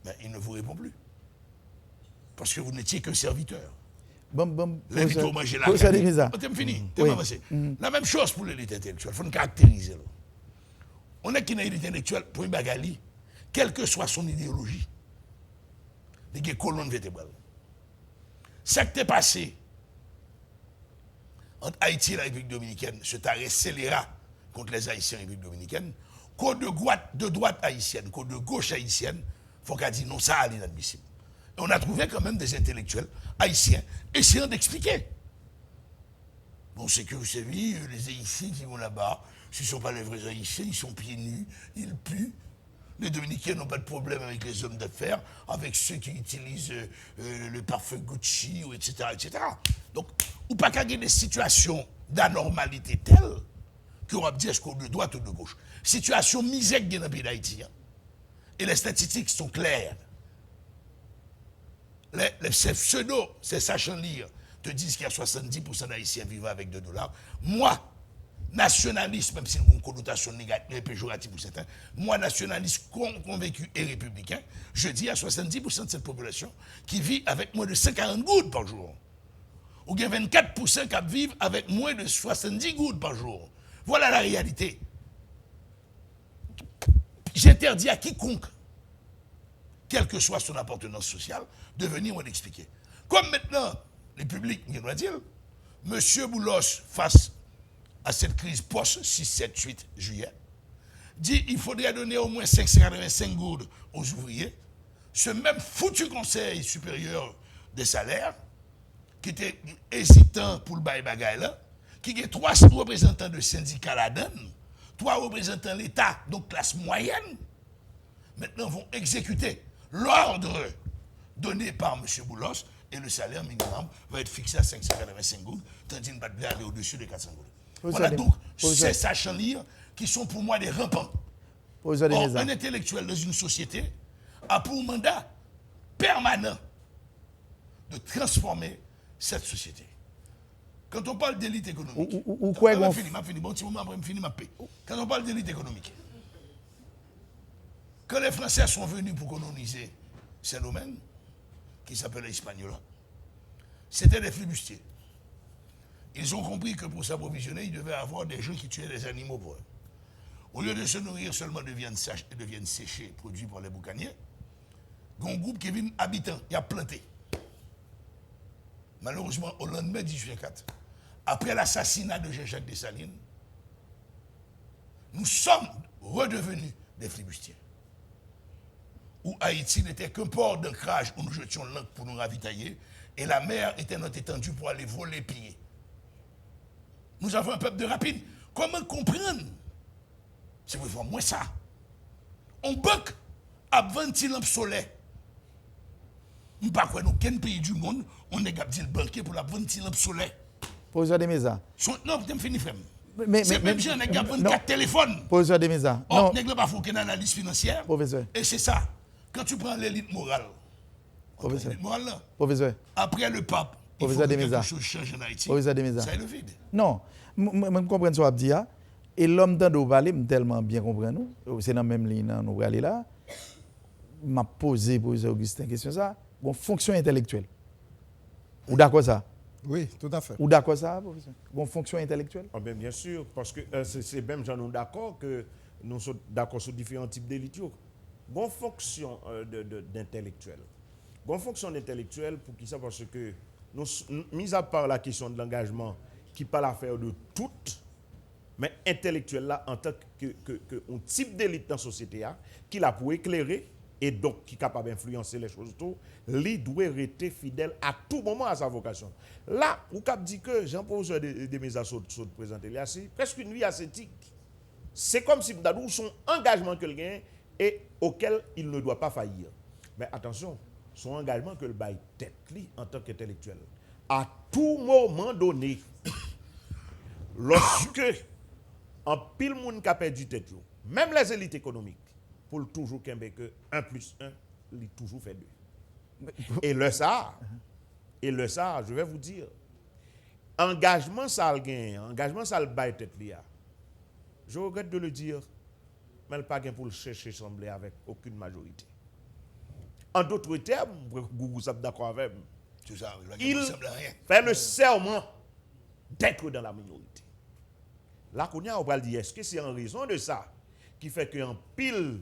Mais il ne vous répond plus. Parce que vous n'étiez que serviteur. L'invite au manger la carne. On fini. La même chose pour l'élite intellectuelle. Il faut nous caractériser. On est qui est l'élite intellectuelle pour une bagali, quelle que soit son idéologie. Des colonnes vertébrales. Ça qui est passé entre Haïti et la République dominicaine, ce taré scélérat contre les Haïtiens et la République dominicaine, code de droite haïtienne, code de gauche haïtienne, il faut qu'elle dise non, ça c'est inadmissible. Et on a trouvé quand même des intellectuels haïtiens essayant d'expliquer. Bon, c'est que vous savez, les Haïtiens qui vont là-bas, ce ne sont pas les vrais Haïtiens, ils sont pieds nus, ils puent. Les Dominicains n'ont pas de problème avec les hommes d'affaires, avec ceux qui utilisent le parfum Gucci, etc., etc. Donc, ou pas qu'il y ait des situations d'anormalité telles qu'on va dire est-ce qu'on est de droite ou de gauche. Situation misère dans le pays d'Haïti. Hein. Et les statistiques sont claires. Ces pseudo, ces sachant lire, te disent qu'il y a 70% d'Haïtiens vivant avec $2. Moi, nationaliste, même si nous avons une connotation négative et péjorative pour certains, moi, nationaliste convaincu et républicain, je dis à 70% de cette population qui vit avec moins de 140 gouttes par jour. Ou bien 24% qui vivent avec moins de 70 gouttes par jour. Voilà la réalité. J'interdis à quiconque, quelle que soit son appartenance sociale, de venir m'expliquer. Comme maintenant, les publics, je dois dire, M. Boulos, face à cette crise post-6, 7, 8 juillet, dit qu'il faudrait donner au moins 585 gouttes aux ouvriers. Ce même foutu conseil supérieur des salaires, qui était hésitant pour le bail bagaille là, qui a 3 représentants de syndicats là-dedans, 3 représentants de l'État, donc classe moyenne, maintenant vont exécuter l'ordre donné par M. Boulos et le salaire minimum va être fixé à 585 gouttes, tandis qu'il ne va pas aller au-dessus de 400 gouttes. Voilà donc ces sachants lire qui sont pour moi des rampants. Or, un intellectuel dans une société a pour mandat permanent de transformer cette société. Quand on parle d'élite économique, quand on parle d'élite économique, quand les Français sont venus pour coloniser ces domaines, qui s'appellent Hispaniola, c'était des flibustiers. Ils ont compris que pour s'approvisionner, ils devaient avoir des gens qui tuaient les animaux pour eux. Au lieu de se nourrir seulement de viande séchée produite par les boucaniers, il y a un groupe qui vient habitant, il a planté. Malheureusement, au lendemain 1804, après l'assassinat de Jean-Jacques Dessalines, nous sommes redevenus des flibustiers. Où Haïti n'était qu'un port d'ancrage où nous jetions l'ancre pour nous ravitailler, et la mer était notre étendue pour aller voler, piller. Nous avons un peuple de rapine. Comment comprendre? Si vous voyez moins ça. On banque à 20 lampes solaires. Nous ne sais pas quel pays du monde, on est capable de banquer pour la 20 lampes solaires. Professeur Demeza. Non, je finis, frère. C'est même si on a 24 téléphones. Professeur Demeza. On n'a pas fait une analyse financière. Professeur. Et c'est ça. Quand tu prends l'élite morale, Professeur. Après le pape, il faut que quelque chose change en Haïti. Ça est le vide. Non, je comprends ce que vous dites. Et l'homme dans le parler, tellement bien comprendre nous. C'est dans la même ligne, nous allons là. M'a posé, professeur Augustin, question ça. Bon, fonction intellectuelle. Ou d'accord ça? Oui, tout à fait. Ou d'accord ça, professeur? Bon, fonction intellectuelle? Bien sûr, parce que c'est même gens d'accord que nous sommes d'accord sur différents types d'élites. Bonne fonction d'intellectuel. Bonne fonction d'intellectuel pour qui ça? Parce que, mis à part la question de l'engagement, qui n'est pas l'affaire de toutes, mais intellectuel là, en tant que un type d'élite dans la société, qui l'a pour éclairer et donc qui est capable d'influencer les choses tout, lui doit rester fidèle à tout moment à sa vocation. Là, ou cap dit que Jean-Paul de mes assauts présenté là, c'est presque une vie ascétique. C'est comme si Mdadou son engagement que le gagne et auquel il ne doit pas faillir. Mais attention, son engagement que le bail tête li en tant qu'intellectuel. À tout moment donné, lorsque en pile monde qui a perdu tête, même les élites économiques, pour toujours que 1 plus 1, il toujours fait 2. Et le ça, je vais vous dire, engagement ça le gain, engagement ça le bail tête li. Je regrette de le dire, mais il pas gain pour le chercher sembler avec aucune majorité. En d'autres termes, Gougou est d'accord avec moi. Il fait le serment d'être dans la minorité. Là, on va dire, est-ce que c'est en raison de ça qui fait qu'un pile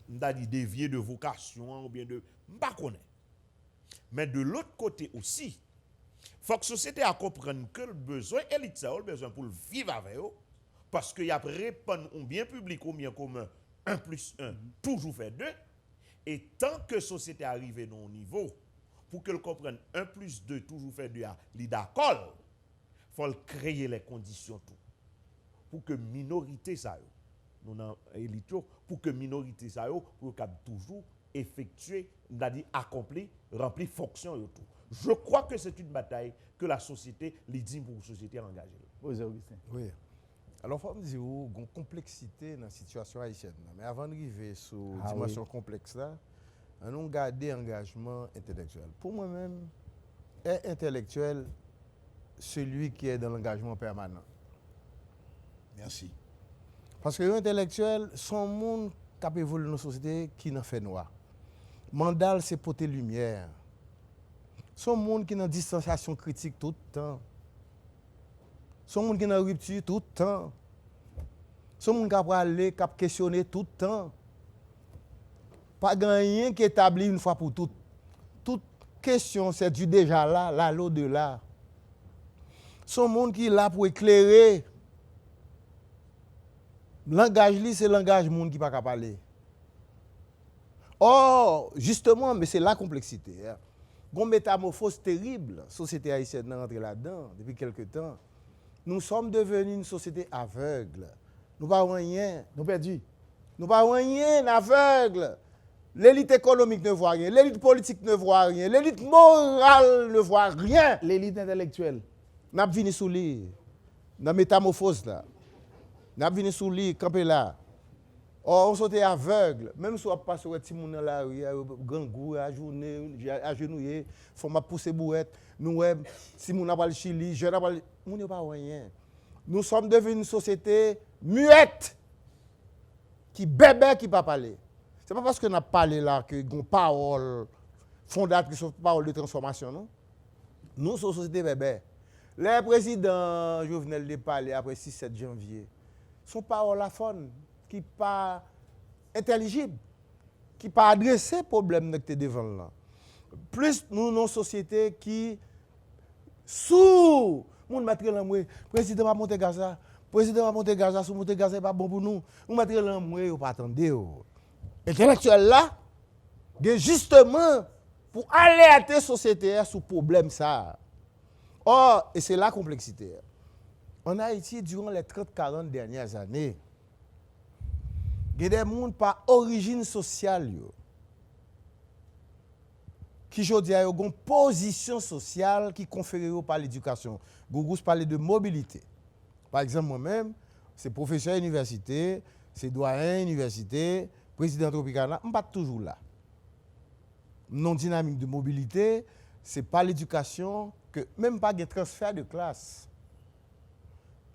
dévié de vocation ou bien de... Je ne sais pas. Mais de l'autre côté aussi, il faut que la société comprenne que le besoin élite, le besoin pour vivre avec eux, parce qu'il y a répondre ou bien public ou bien commun, 1 plus 1, toujours fait 2. Et tant que la société arrive à nos niveaux, pour qu'elle comprenne 1 plus 2, toujours fait 2, il est d'accord, il faut créer les conditions tout. Pour que minorité ça, nous avons élite, pour que minorité ça, pour qu'elle toujours effectuer, c'est-à-dire accomplir, remplir fonction et tout. Je crois que c'est une bataille que la société, les dit pour la société engagée. Oui, Augustin. Oui. Alors, il faut me dire qu'il y a une complexité dans la situation haïtienne. Mais avant d'arriver sur la dimension complexe, là, on a gardé l'engagement intellectuel. Pour moi-même, est intellectuel celui qui est dans l'engagement permanent. Merci. Parce que l'intellectuel, son monde qui a évolué dans la société qui n'en fait noir. Mandal, c'est porter lumière. Son monde qui est dans distanciation critique tout le temps. Son monde qui est dans rupture tout le temps. Son monde qui a parlé, qui a questionné tout le temps. Pas rien qui établit une fois pour toutes. Toute question, c'est du déjà là, l'au-delà. Son monde qui est là pour éclairer. Langage, c'est langage monde qui ne peut pas parler. Or, justement, mais c'est la complexité. Il y a une métamorphose terrible. La société haïtienne est rentrée là-dedans depuis quelque temps. Nous sommes devenus une société aveugle. Nous n'avons rien. Nous perdus. Nous n'avons rien, aveugle. L'élite économique ne voit rien. L'élite politique ne voit rien. L'élite morale ne voit rien. L'élite intellectuelle. Nous avons venu sous lui. Dans la métamorphose là. Nous avons venu sous lui, camper là. Or, on sortait aveugle. Même si on passe sur petit monde dans la rue, grand goût, à journée, à genouiller, faut m'a pousser bouette. Nous, si on n'a pas le Chili, je n'ai pas le... On n'est pas rien. Nous sommes devenus une société muette, qui bébé, qui ne peut pas parler. Ce n'est pas parce que nous avons parlé là que nous avons parole fondatrice, parole de transformation, non? Nous sommes une société bébé. Les présidents Jovenel de parler après 6-7 janvier, son parole à fond, qui n'est pas intelligible, qui n'est pas adressé au problème que tu es devant là. Plus nous, nos sociétés qui, sous, nous mettons l'amoué, président va monter Gaza, sous monter Gaza, n'est pas bon pour nous. Nous mettons l'amoué, on pas attendre. Intellectuel là, justement, pour alerter la société sur le problème ça. Or, et c'est la complexité. En Haïti, durant les 30-40 dernières années, il y a des gens par origine sociale qui aujourd'hui ont une position sociale qui est conférée par l'éducation. Gougous parlait de mobilité. Par exemple, moi-même, c'est professeur à l'université, c'est doyen à l'université, président Tropicana, je ne suis pas toujours là. Non dynamique de mobilité, ce n'est pas l'éducation, que même pas de transfert de classe.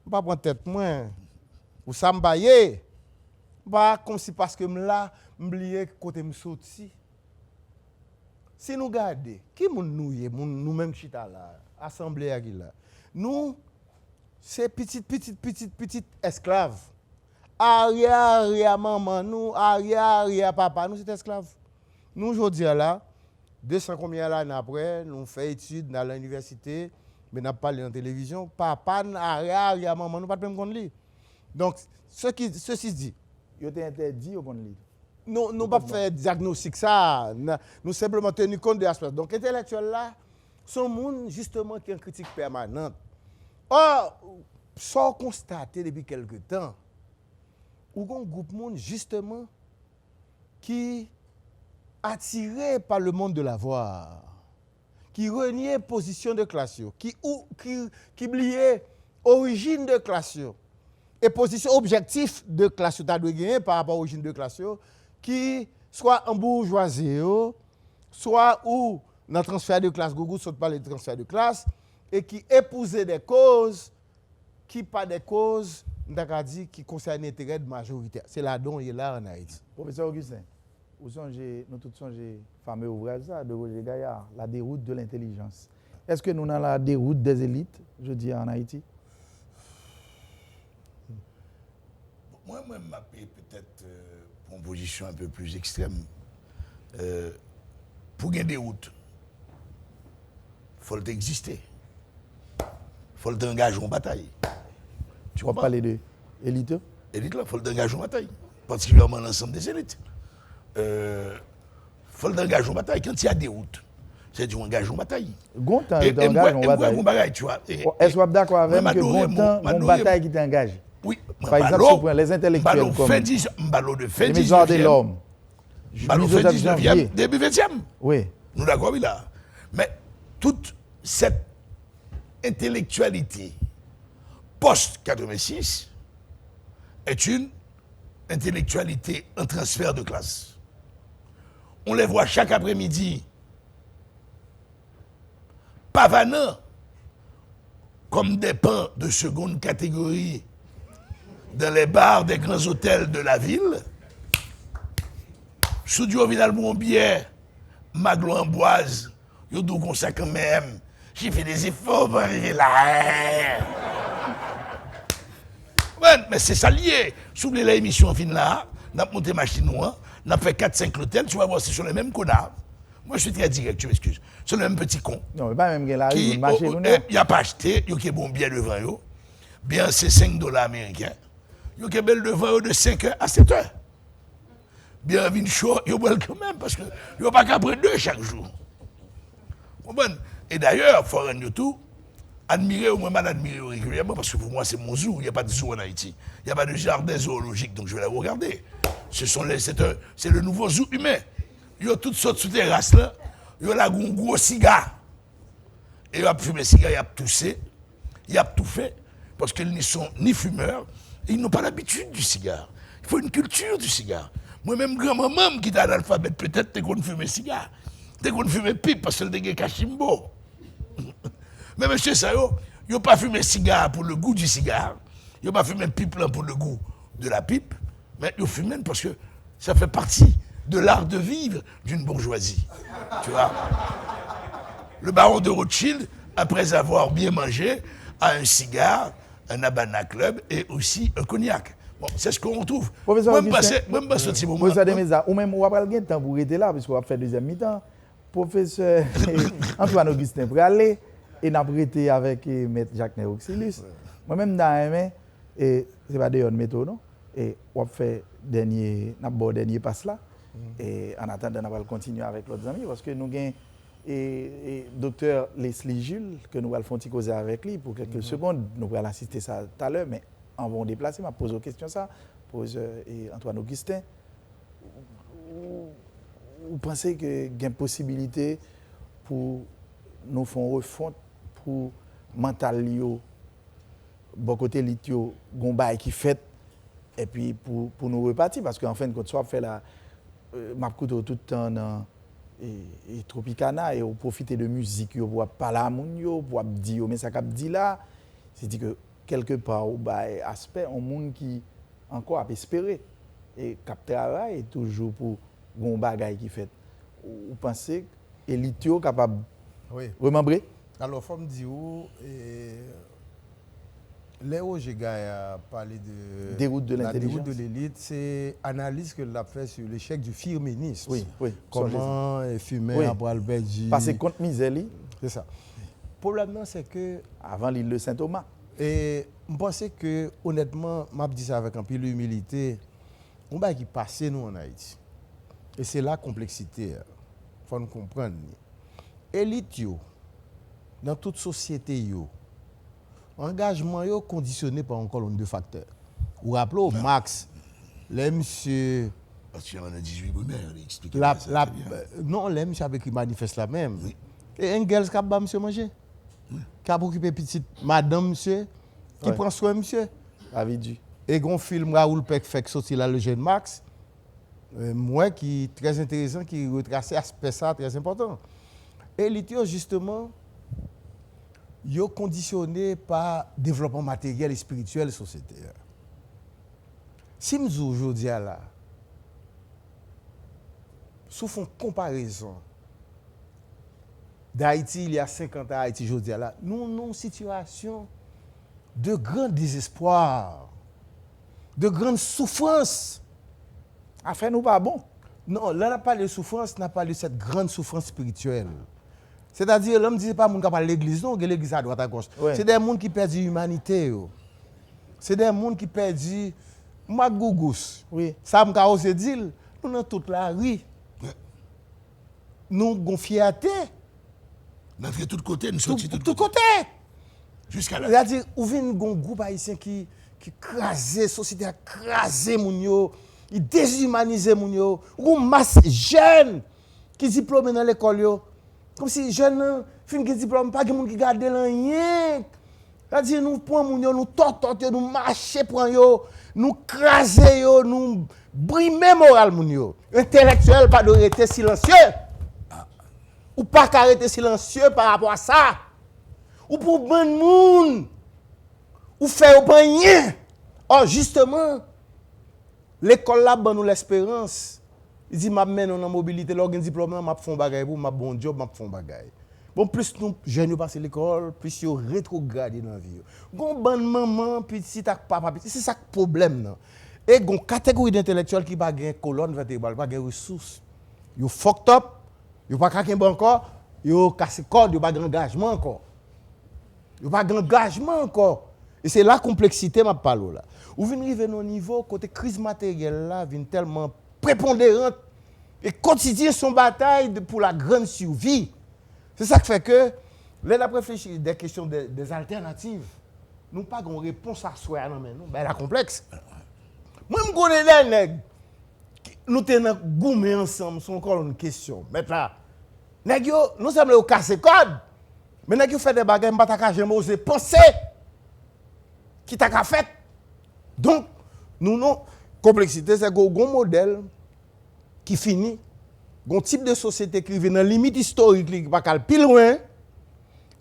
Je ne pas prendre tête moi. Ou ça me pas comme si parce que là, je oublié côté me sorti. Si nous regardons, qui nous-mêmes chita là, assemblée là. Nous, c'est petite esclaves. Aria maman, nous, aria papa, nous c'est esclaves. Nous aujourd'hui là, 200 combien d'années après, nous faisons études dans l'université, mais nous parlé dans la télévision, papa, aria maman, nous pas même qu'on lit. Donc ceci dit, Yo t'es interdit au qu'on lit. nous pas faire diagnostic ça, nous simplement tenir compte de l'aspect. Donc intellectuel là, son monde justement qui est en critique permanente. Or, sans constater depuis quelque temps, ou un groupe monde justement qui attiré par le monde de l'avoir, qui reniait position de classe, qui oubliait origine de classe et position objectif de classe par rapport à l'origine de classe, qui soit en bourgeoisie, soit ou dans le transfert de classe, Gougou saute par le transfert de classe, et qui épousait des causes qui pas des causes qui concernent l'intérêt de majorité. C'est là dont il est là en Haïti. Professeur Augustin, nous tous songez fameux ouvrage de Roger Gaillard, La déroute de l'intelligence. Est-ce que nous avons la déroute des élites, je dis en Haïti? Moi, je m'appelle peut-être pour une position un peu plus extrême. Pour gagner des routes, il faut exister. Il faut t'engager en bataille. Tu vas parler de élite? Élite, là, il faut t'engager en bataille. Particulièrement l'ensemble des élites. Il faut t'engager en bataille. Quand il y a des routes, c'est du engagement en bataille. Gontan t'engage en bataille. Est-ce que vous êtes d'accord avec moi que Gontan a une bataille qui t'engage? Oui. Par exemple, si vous prenez les intellectuels comme les Maison de l'homme, début 20e. Oui. Nous d'accord, oui, là. Mais toute cette intellectualité post-86 est une intellectualité en transfert de classe. On les voit chaque après-midi pavanant comme des pans de seconde catégorie dans les bars des grands hôtels de la ville. Sous du Vidal-Bombière, Maglo-Amboise, yo dou comme ça quand même. J'ai fait des efforts pour arriver là. Ouais, mais c'est ça lié. Souvenez l'émission fin là, n'a monté machine noire, n'a fait 4-5 hôtels, tu vas voir, c'est sur les mêmes connards. Moi, je suis très direct, tu m'excuses. C'est le même petit con. Non, mais pas même que la rue, il n'a pas acheté, il y a bon bien devant eux. Bien, c'est $5 américains. Il y a belle devant eux de 5h à 7h. Bien, vin chaud, il y a quand même, parce que il n'y a pas qu'à prendre 2 chaque jour. Et d'ailleurs, il faut rendre tout, admirer ou même admirer régulièrement, parce que pour moi, c'est mon zoo. Il n'y a pas de zoo en Haïti. Il n'y a pas de jardin zoologique, donc je vais la regarder. C'est le nouveau zoo humain. Il y a toutes sortes de terrasses là. Il y a un gros cigare. Et il y a fumé cigare, il y a toussé, il y a tout fait, parce qu'ils ne sont ni fumeurs, et ils n'ont pas l'habitude du cigare. Il faut une culture du cigare. Moi-même, grand-maman qui est analphabète, peut-être, t'es qu'on fume cigare. T'es qu'on fume pipe, parce que t'es qu'on cachimbo. Mais monsieur Sayo, il n'a pas fumé cigare pour le goût du cigare. Il n'a pas fumé pipe là pour le goût de la pipe. Mais il fume parce que ça fait partie de l'art de vivre d'une bourgeoisie. Tu vois? Le baron de Rothschild, après avoir bien mangé, a un cigare, un Habana Club et aussi un cognac. Bon, c'est ce qu'on retrouve. Professeur même pas ce petit moment. Professeur Demeza, ou même, on va pas le temps pour être là, parce qu'on va faire deuxième mi-temps. Professeur Antoine Augustin pour aller, et n'a prêté avec M. Jacques Néoxylus. Moi-même, dans et c'est pas d'ailleurs une méthode, non? Et on va faire dernier passe là. Et en attendant, on va continuer avec l'autre ami, parce que nous avons et docteur Leslie Jules, que nous allons faire causer avec lui pour quelques secondes. Nous allons assister ça tout à l'heure, mais en vont déplacer, je pose aux questions ça. Pose Antoine Augustin. Vous pensez qu'il y a une possibilité pour nous faire une refonte pour mental bon côté litio gomba qui fait et puis pour nous repartir parce qu'en fin de compte soit fait la m'a tout le temps dans et Tropicana et profiter de musique pour parler à moun yo pour dire mais ça qu'a dit là c'est dit que quelque part au aspect un monde qui encore a espérer et cap travail toujours pour gon bagay qui fait vous pensez et litio capable remembrer. Alors, faut me dire, Léo Gégay a parlé de déroute de la l'intelligence. déroute de l'élite, c'est l'analyse que l'a fait sur l'échec du firménisme. Oui. Comment fumer à Bois-Albergi. Passer contre misère. C'est ça. Le problème, c'est que. Avant l'île de Saint-Thomas. Et je pense que, honnêtement, je dis ça avec un peu d'humilité, on va qui passer nous en Haïti. Et c'est la complexité. Il faut nous comprendre. Élite, dans toute société, engagement est conditionné par une colonne de facteurs. Vous rappelez, Marx, les monsieur. Parce qu'il y en a 18 bonheurs, il explique. Non, les monsieur avec qui manifeste la même. Oui. Et Engels qui a pas monsieur manger. Qui a occupé petite madame monsieur, qui prend soin monsieur. Avidu. Et un film Raoul Peck fait sortir là le jeune Marx. Moi qui est très intéressant, qui retrace aspect ça très important. Et l'idée justement, ils sont conditionnés par développement matériel et spirituel de la société. Si nous aujourd'hui là, sous une comparaison d'Haïti il y a 50 ans à Haïti aujourd'hui là, nous avons une situation de grand désespoir, de grande souffrance. Affaire nous pas bon. Non, là, on n'a pas de souffrance, on n'a pas de cette grande souffrance spirituelle. C'est-à-dire, l'homme ne dit pas que les gens qui l'église, non, l'église à droite à gauche. Ouais. C'est des gens qui perdent l'humanité. C'est des gens qui perdent Magougous. Oui. Ça m'a osé dire, nous dans toute la rue. Nous avons fierté. Nous avons de tous côtés, nous sommes de tous côtés. Jusqu'à là. C'est-à-dire, on vient un groupe haïtien qui crase, la société a crasé moun yo, il déshumanise moun yo, ou masse jeune qui diplômé dans l'école yo. Comme si jeune fin qui diplôme pas de monde qui garde rien. C'est-à-dire nous prend moun yo, nous tortote, nous marcher prend yo, nous craser yo, nous brimer moral moun yo. Intellectuel pas de rester silencieux. Ou pas arrêter silencieux par rapport à ça. Ou pour bon moun. Ou faire au rien. Or, justement, l'école là, ban nous l'espérance. Il dit, m'a mène en mobilité, l'organe diplôme, m'a fait un bagay pour, m'a bon job, m'a fait un bagay. Bon, plus nous, jeunes, passent l'école, plus ils rétrogradent dans la vie. Gon ban maman, petit ak papa, c'est ça le problème. Non? Et gon catégorie d'intellectuels qui pas gain colonne vertébrale, pas gain ressources. Yo fucked up, yo pas craquer encore, yo cassé corde, yo pas d'engagement encore. Yo pas d'engagement encore. Et c'est la complexité m'a parlé là. Ou vient arriver au niveau côté crise matérielle là vient tellement prépondérante et quotidien son bataille pour la grande survie. C'est ça qui fait que là on réfléchir des questions des alternatives. Nous pas une réponse à soi non mais nous ben la complexe. Moi me connais des nèg nous tenons goumé ensemble son encore une question. Maintenant nèg yo nous sommes au casser code. Mais nèg yo fait des bagages pas ta jamais oser penser. Qui t'a fait. Donc, nous, non, complexité, c'est un modèle qui finit, un type de société qui vient dans la limite historique, qui va aller plus loin,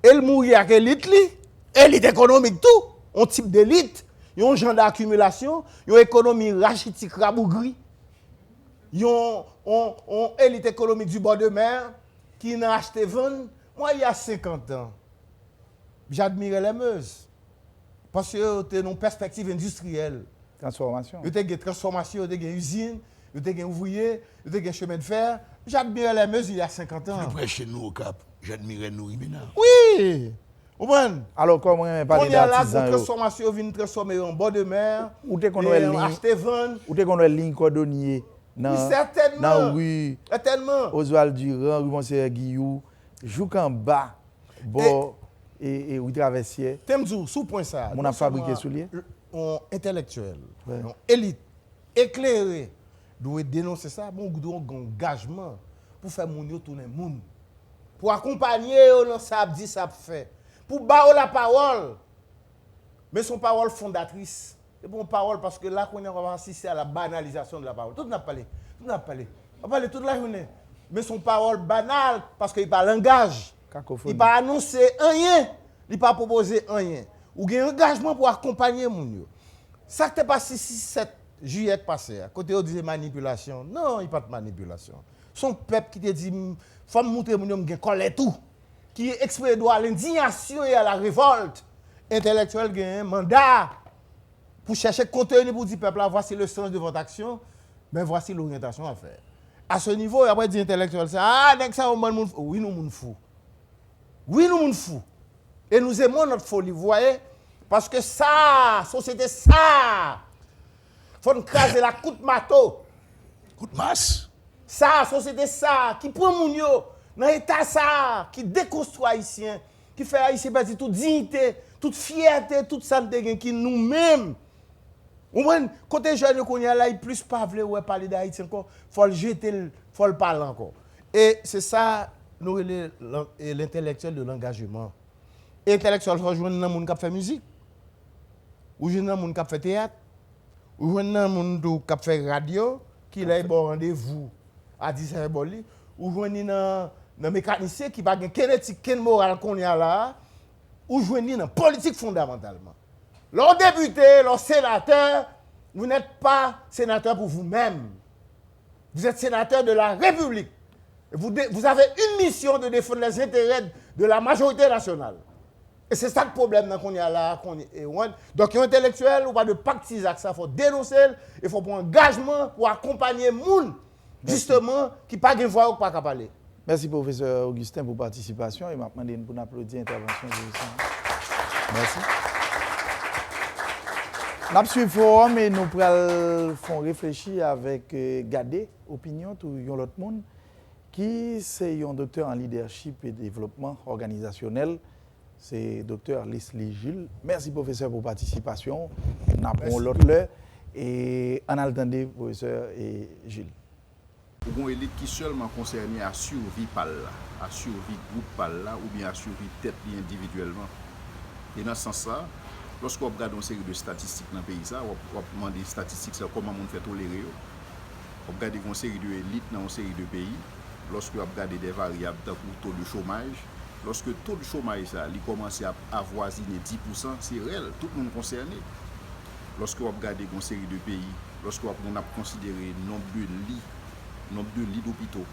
elle mourit avec l'élite économique, tout, un type d'élite, un genre d'accumulation, une économie rachitique, rabougri, une élite économique du bord de mer, qui n'a acheté 20. Moi, il y a 50 ans, j'admirais les Meuse. Parce que tu as une perspective industrielle. Transformation. Tu as une transformation, tu as une usine, tu as un ouvrier, tu as un chemin de fer. J'admirais les Meuse il y a 50 ans. Plus près chez nous au Cap, j'admirais nous maintenant. Oui! Alors, comment on parle d'artisans? La transformation vient transformer en bord de mer. Ou tu connais acheter vendre. Ou tu connais ligne cordonnier. Certainement. Oui. Certainement. Oswald Durand, Rue Monseigneur Guillou, joue en bas, bon. Et où traversier. T'aimes-tu sous point ça. On a fabriqué souliers. On intellectuel, on élite, éclairé, doit dénoncer ça. Bon, doit un engagement pour faire mon yo tourner moun, pour accompagner dans ça dit ça fait, pour barrer la parole. Mais son parole fondatrice. C'est bon parole parce que là qu'on va assister à la banalisation de la parole. Tout n'a pas parlé, On a parlé toute la journée. Mais son parole banale parce qu'il pas langage. Il pas annoncer rien, il pas proposer rien. Ou un engagement pour accompagner moun yo. Ça qui t'est passé 6-7 juillet passé, à côté on disait manipulation. Non, il pas de manipulation. Son peuple qui te dit faut montrer moun yo gen colère tout, qui exprime droit à l'indignation et à la révolte. Intellectuel gen un mandat pour chercher contenu pour dire peuple là voici le sens de votre action, mais voici l'orientation à faire. À ce niveau, après dit intellectuel ça nek ça moun oui nous moun fou. Oui, nous sommes fous. Et nous aimons notre folie, vous voyez? Parce que ça, société, ça, il faut nous craser la coup de marteau. Coup de masse. Ça, société ça, qui prend moun yo, dans l'état ça, qui déconstruit haïtien, qui fait haïtien partie toute dignité, toute fierté, toute santé qui nous-mêmes. Ou même, côté jeune qu'on y a là, il plus pas vle ou parler d'Haïti encore, faut le jeter, faut le parler encore. Et c'est ça, nous l'intellectuel de l'engagement. Intellectuel, faut joindre dans monde qui fait musique, ou joindre dans monde qui fait théâtre, ou joindre dans monde qui fait radio, qui là bon rendez-vous à 10h boli, ou joindre dans mécanicien qui pas gain éthique, quelle morale qu'on y a là, ou joindre dans politique fondamentalement. Lors député, lors sénateur, vous n'êtes pas sénateur pour vous-même. Vous êtes sénateur de la République. Vous avez une mission de défendre les intérêts de la majorité nationale. Et c'est ça le problème qu'on y a là. Donc, un intellectuel, ou pas de pacte ça, il faut dénoncer, il faut prendre engagement pour accompagner les gens, justement, qui n'ont pas de voix ou pas de parler. Merci, professeur Augustin, pour la participation. Et maintenant, pour applaudir l'intervention. Merci. Nous avons suivi le forum et nous allons réfléchir avec Gade, opinion, tout l'autre monde, qui est un docteur en leadership et développement organisationnel. C'est docteur Leslie Gilles. Merci, professeur, pour la participation. Nous avons l'autre l'heure. Et en attendant, professeur et Gilles. Pour une élite qui seulement concernée à survie par là, à survie groupe par là, ou bien à survie tête individuellement. Et dans ce sens-là, lorsqu'on regarde une série de statistiques dans le pays, on demande des statistiques sur comment on fait tolérer. On regarde une série d'élites dans une série de pays. Lorsqu'on regarde des variables comme le taux de chômage, lorsque le taux de chômage commence à avoisiner 10%, c'est réel, tout le monde concerné. Lorsqu'on regarde une série de pays, lorsqu'on a considéré le nombre de lits d'hôpitaux,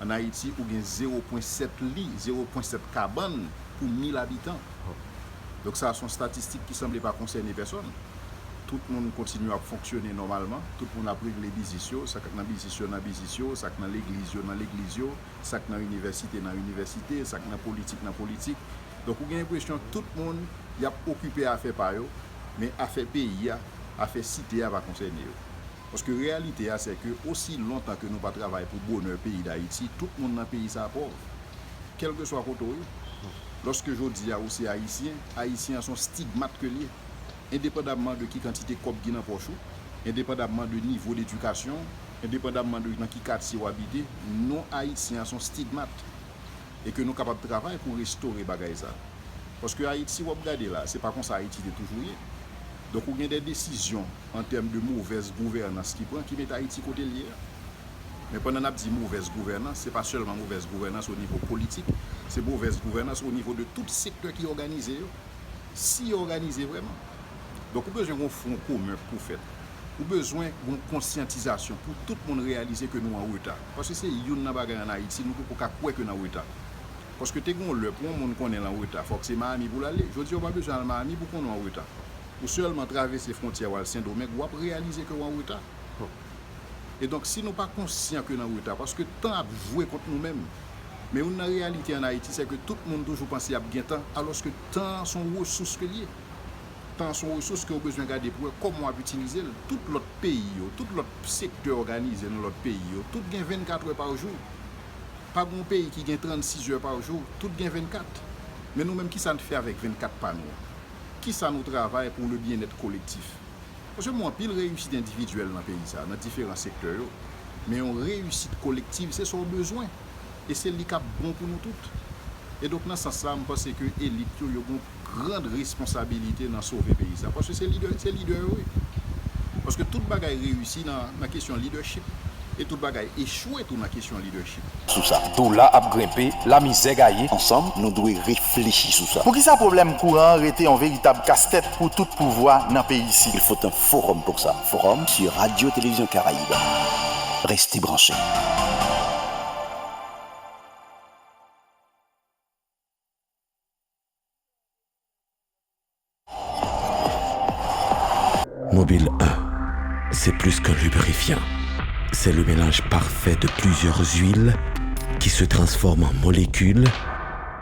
en Haïti, on a 0,7 lits, 0,7 cabanes pour 1000 habitants. Donc ça, sont statistiques qui ne semblent pas concerner personne. Tout le monde continue à fonctionner normalement. Tout le monde a pris les business, ça qui est dans le business, dans le business, ça qui est dans l'église, ça qui est dans l'université, ça qui est dans la politique. Donc vous avez l'impression que tout le monde est occupé à faire par eux, mais à faire pays, à faire cité, à concerner eux. Parce que la réalité, c'est que aussi longtemps que nous ne travaillons pas pour le bonheur pays d'Haïti, tout le monde dans le pays est pauvre. Quel que soit le côté. Lorsque je dis aussi Haïtiens sont stigmates que liés, indépendamment de qui quantité de cop qui dans poche, indépendamment de niveau d'éducation, indépendamment de dans qui quartier ou habiter, nos Haïtiens sont stigmates et que nous sommes capables de travailler pour restaurer bagaille ça. Parce que Haïti, vous regardez là, c'est pas comme ça Haïti est toujours. Donc il y a des décisions en termes de mauvaise gouvernance qui mettent Haïti côté lié. Mais pendant qu'on dit mauvaise gouvernance, ce n'est pas seulement mauvaise gouvernance au niveau politique, c'est mauvaise gouvernance au niveau de tout secteur qui est organisé. Si organisé vraiment. Donc, on a besoin d'un fonds commun pour faire. On a besoin d'une conscientisation pour tout le monde réaliser que nous sommes en retard. Parce que c'est une bagarre en Haïti, nous ne pouvons pas croire que nous sommes en retard. Parce que pour le monde qu'on est en retard, il faut que c'est Miami pour l'aller. Je dis, on n'a pas besoin de Miami pour qu'on est en retard. Pour seulement traverser les frontières à Saint-Domingue, on doit réaliser que nous sommes en retard. Et donc, si nous ne sommes pas conscients que nous sommes en retard, parce que le temps a joué contre nous-mêmes, mais la réalité en Haïti, c'est que tout le monde toujours pense qu'il y a bien temps, alors que le temps sont ressources liées. Temps sont ressources qu'on a besoin de garder pour comment utiliser tout l'autre pays, tout l'autre secteur organisé dans l'autre pays, tout gagne 24 heures par jour. Pas un pays qui gagne 36 heures par jour, tout gagne 24. Mais nous-mêmes, qui ça nous fait avec 24 par nous? Qui ça nous travaille pour le bien-être collectif? Parce que moi, pile réussite individuelle dans le pays, ça, dans différents secteurs, mais une réussite collective, c'est son besoin. Et c'est le cas bon pour nous toutes. Et donc, dans ce sens-là, je pense que l'élite a une grande responsabilité dans sauver le pays. Parce que c'est leader, oui. Parce que toute bagaille réussit dans la question leadership. Et toute bagaille échoue dans la question leadership. Sous ça, tout là a grimpé, la misère gagnée. Ensemble, nous devons réfléchir sur ça. Pour qui ça problème courant était un véritable casse-tête pour tout pouvoir dans le pays ici? Il faut un forum pour ça. Forum sur Radio-Télévision Caraïbe. Restez branchés. Mobile 1, c'est plus qu'un lubrifiant. C'est le mélange parfait de plusieurs huiles qui se transforment en molécules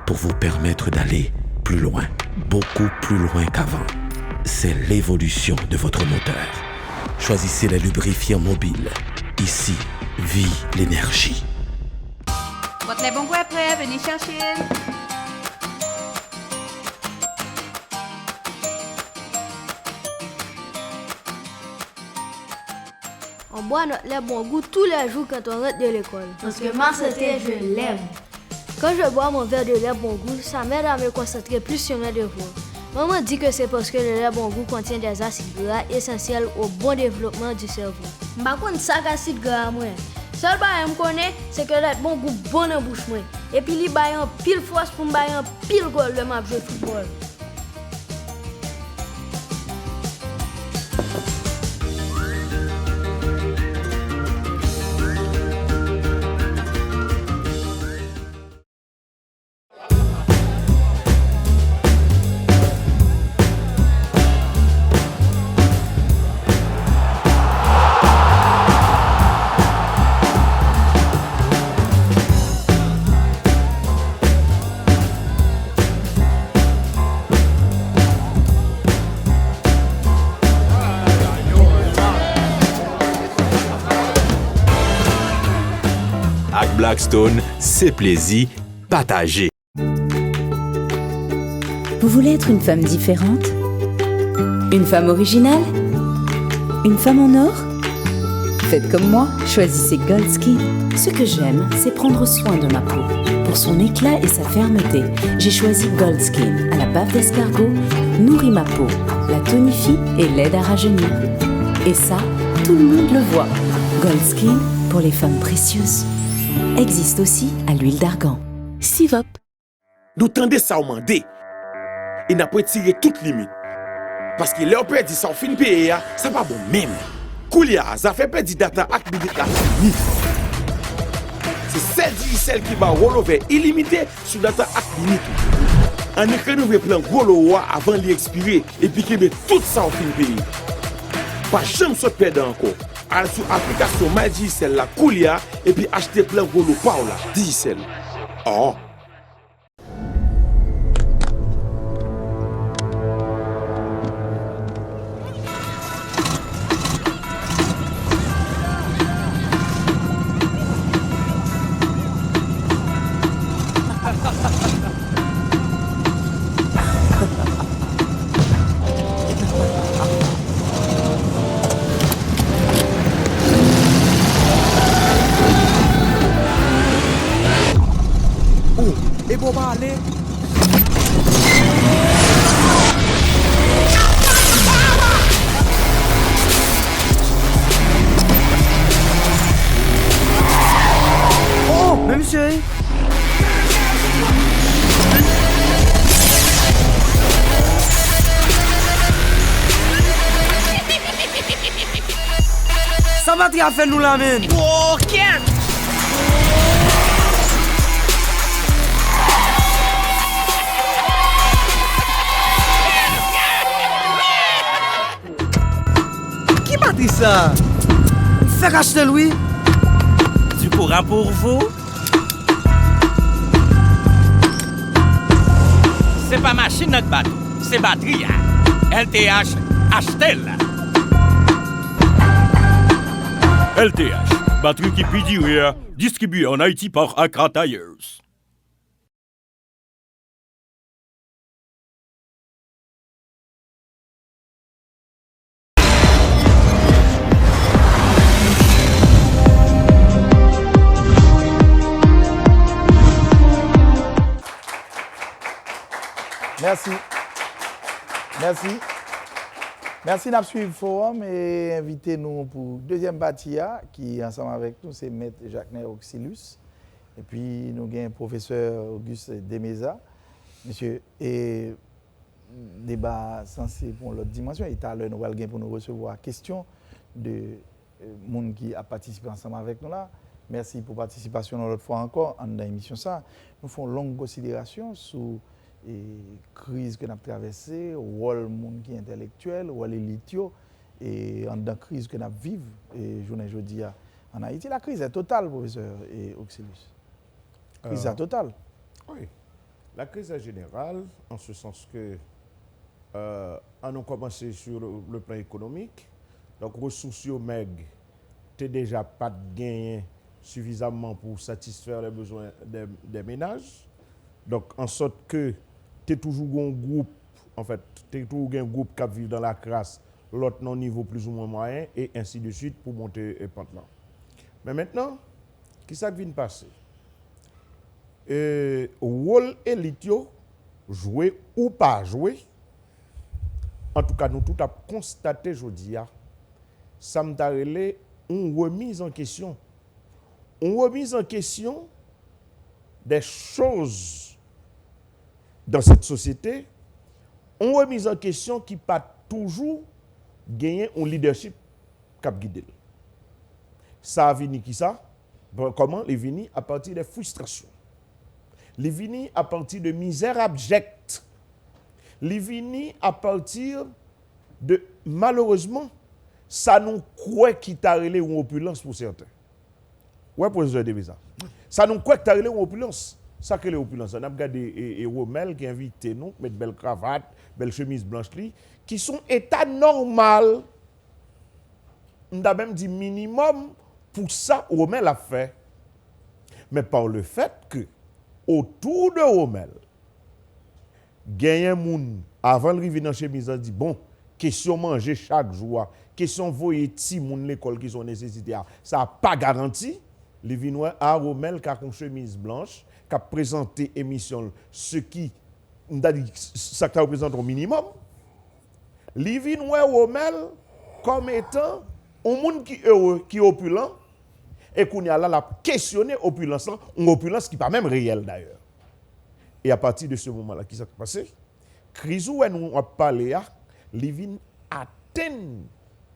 pour vous permettre d'aller plus loin, beaucoup plus loin qu'avant. C'est l'évolution de votre moteur. Choisissez les lubrifiants mobiles. Ici, vit l'énergie. Votre les bons goûts est prêt, venez chercher. On boit notre lait bon goût tous les jours quand on rentre de l'école. Parce que ma santé, je l'aime. Quand je bois mon verre de lait bon goût, ça m'aide à me concentrer plus sur mes devoirs. Maman dit que c'est parce que le lait bon goût contient des acides gras essentiels au bon développement du cerveau. Par contre, ça acide gras moi. Seul bagay me connaît, c'est que le lait bon goût bon en bouche moi. Et puis il baille en pile force pour me bailler en pile goal le match de football. Blackstone, c'est plaisir partagé. Vous voulez être une femme différente? Une femme originale? Une femme en or? Faites comme moi, choisissez Gold Skin. Ce que j'aime, c'est prendre soin de ma peau. Pour son éclat et sa fermeté, j'ai choisi Gold Skin à la bave d'escargot, nourrit ma peau, la tonifie et l'aide à rajeunir. Et ça, tout le monde le voit. Gold Skin pour les femmes précieuses. Existe aussi à l'huile d'argan. Sivop. Nous tendez ça au mandé. Et n'a pas tiré toute limite. Parce que leur père dit ça au fin payer, ça pas bon même. Koulia, ça fait perdre data ak bidit la fini. C'est celle qui va relever illimité sur data ak limite. En écran nous plan gros le avant d'expirer et puis que tout ça au fin payer. Pas jamais se perdre encore. Allez sur l'application MyDigicel la Koulia et puis achetez plein gros le Paola Digicel. Oh. Ça va te faire nous la mène. Ok. Qui m'a dit ça? Fais racheter Louis. Du courant pour vous? C'est pas machine notre bateau, c'est batterie. LTH, achetez-la. LTH, batterie qui peut durer, distribuée en Haïti par Accra Tires. Merci. Merci. Merci d'avoir suivi le forum et invitez-nous pour deuxième partie qui ensemble avec nous, c'est Maître Jacques Oxylus. Et puis nous avons le professeur Auguste Demeza. Monsieur, et débat censé pour l'autre dimension. Et tout à l'heure, nous allons pour nous recevoir question de monde qui a participé ensemble avec nous là. Merci pour la participation l'autre fois encore dans l'émission. Nous faisons une longue considération sur et crise que nous avons traversée, le rôle monde qui est intellectuel, le rôle élite, et dans la crise que nous vivons, et aujourd'hui en Haïti, la crise est totale, professeur et Oxylus. La crise est totale. Oui, la crise est générale, en ce sens que, on a commencé sur le plan économique, donc ressources maigres tu déjà pas de gain suffisamment pour satisfaire les besoins des ménages. Donc, en sorte que tu es toujours un groupe, en fait, tu es toujours un groupe qui vit dans la crasse, l'autre non niveau plus ou moins moyen, et ainsi de suite pour monter et pente là. Mais maintenant, qui ça vient de passer? Rôle élite, jouer ou pas jouer, en tout cas, nous tout a constaté aujourd'hui, ça m'a relé une remise en question. Une remise en question des choses dans cette société, une remise en question qui pas toujours gagner un leadership qui a guidé. Ça a venu qui ça? Comment? Il est venu à partir des frustrations. Il est venu à partir de misère abjecte. Il est venu à partir de, malheureusement, ça nous croit qu'il t'a relé une opulence pour certains. Ouais, professeur Devisa. Ça nous croit qu'il t'a relé une opulence. Ça que l'opulence. On a regardé et Romel qui invite nous, mettre belle cravate, belle chemise blanche, qui sont état normal. On a même dit minimum pour ça Romel a fait. Mais par le fait que autour de Romel, gagne moun avant de arriver dans chemise dit bon, question manger chaque jour, question voyer ti moun l'école qui sont nécessité, ça n'a pas garanti. Les vinois à Romel qui a une chemise blanche, qui a présenté émission ce qui ça représente au minimum. Les vinois Romel comme étant un monde qui heureux, qui opulent et qu'on y a là la questionner opulence, une opulence qui n'est pas même réelle d'ailleurs. Et à partir de ce moment-là, qui s'est passé? Crise où nous a parlé, les vins atteignent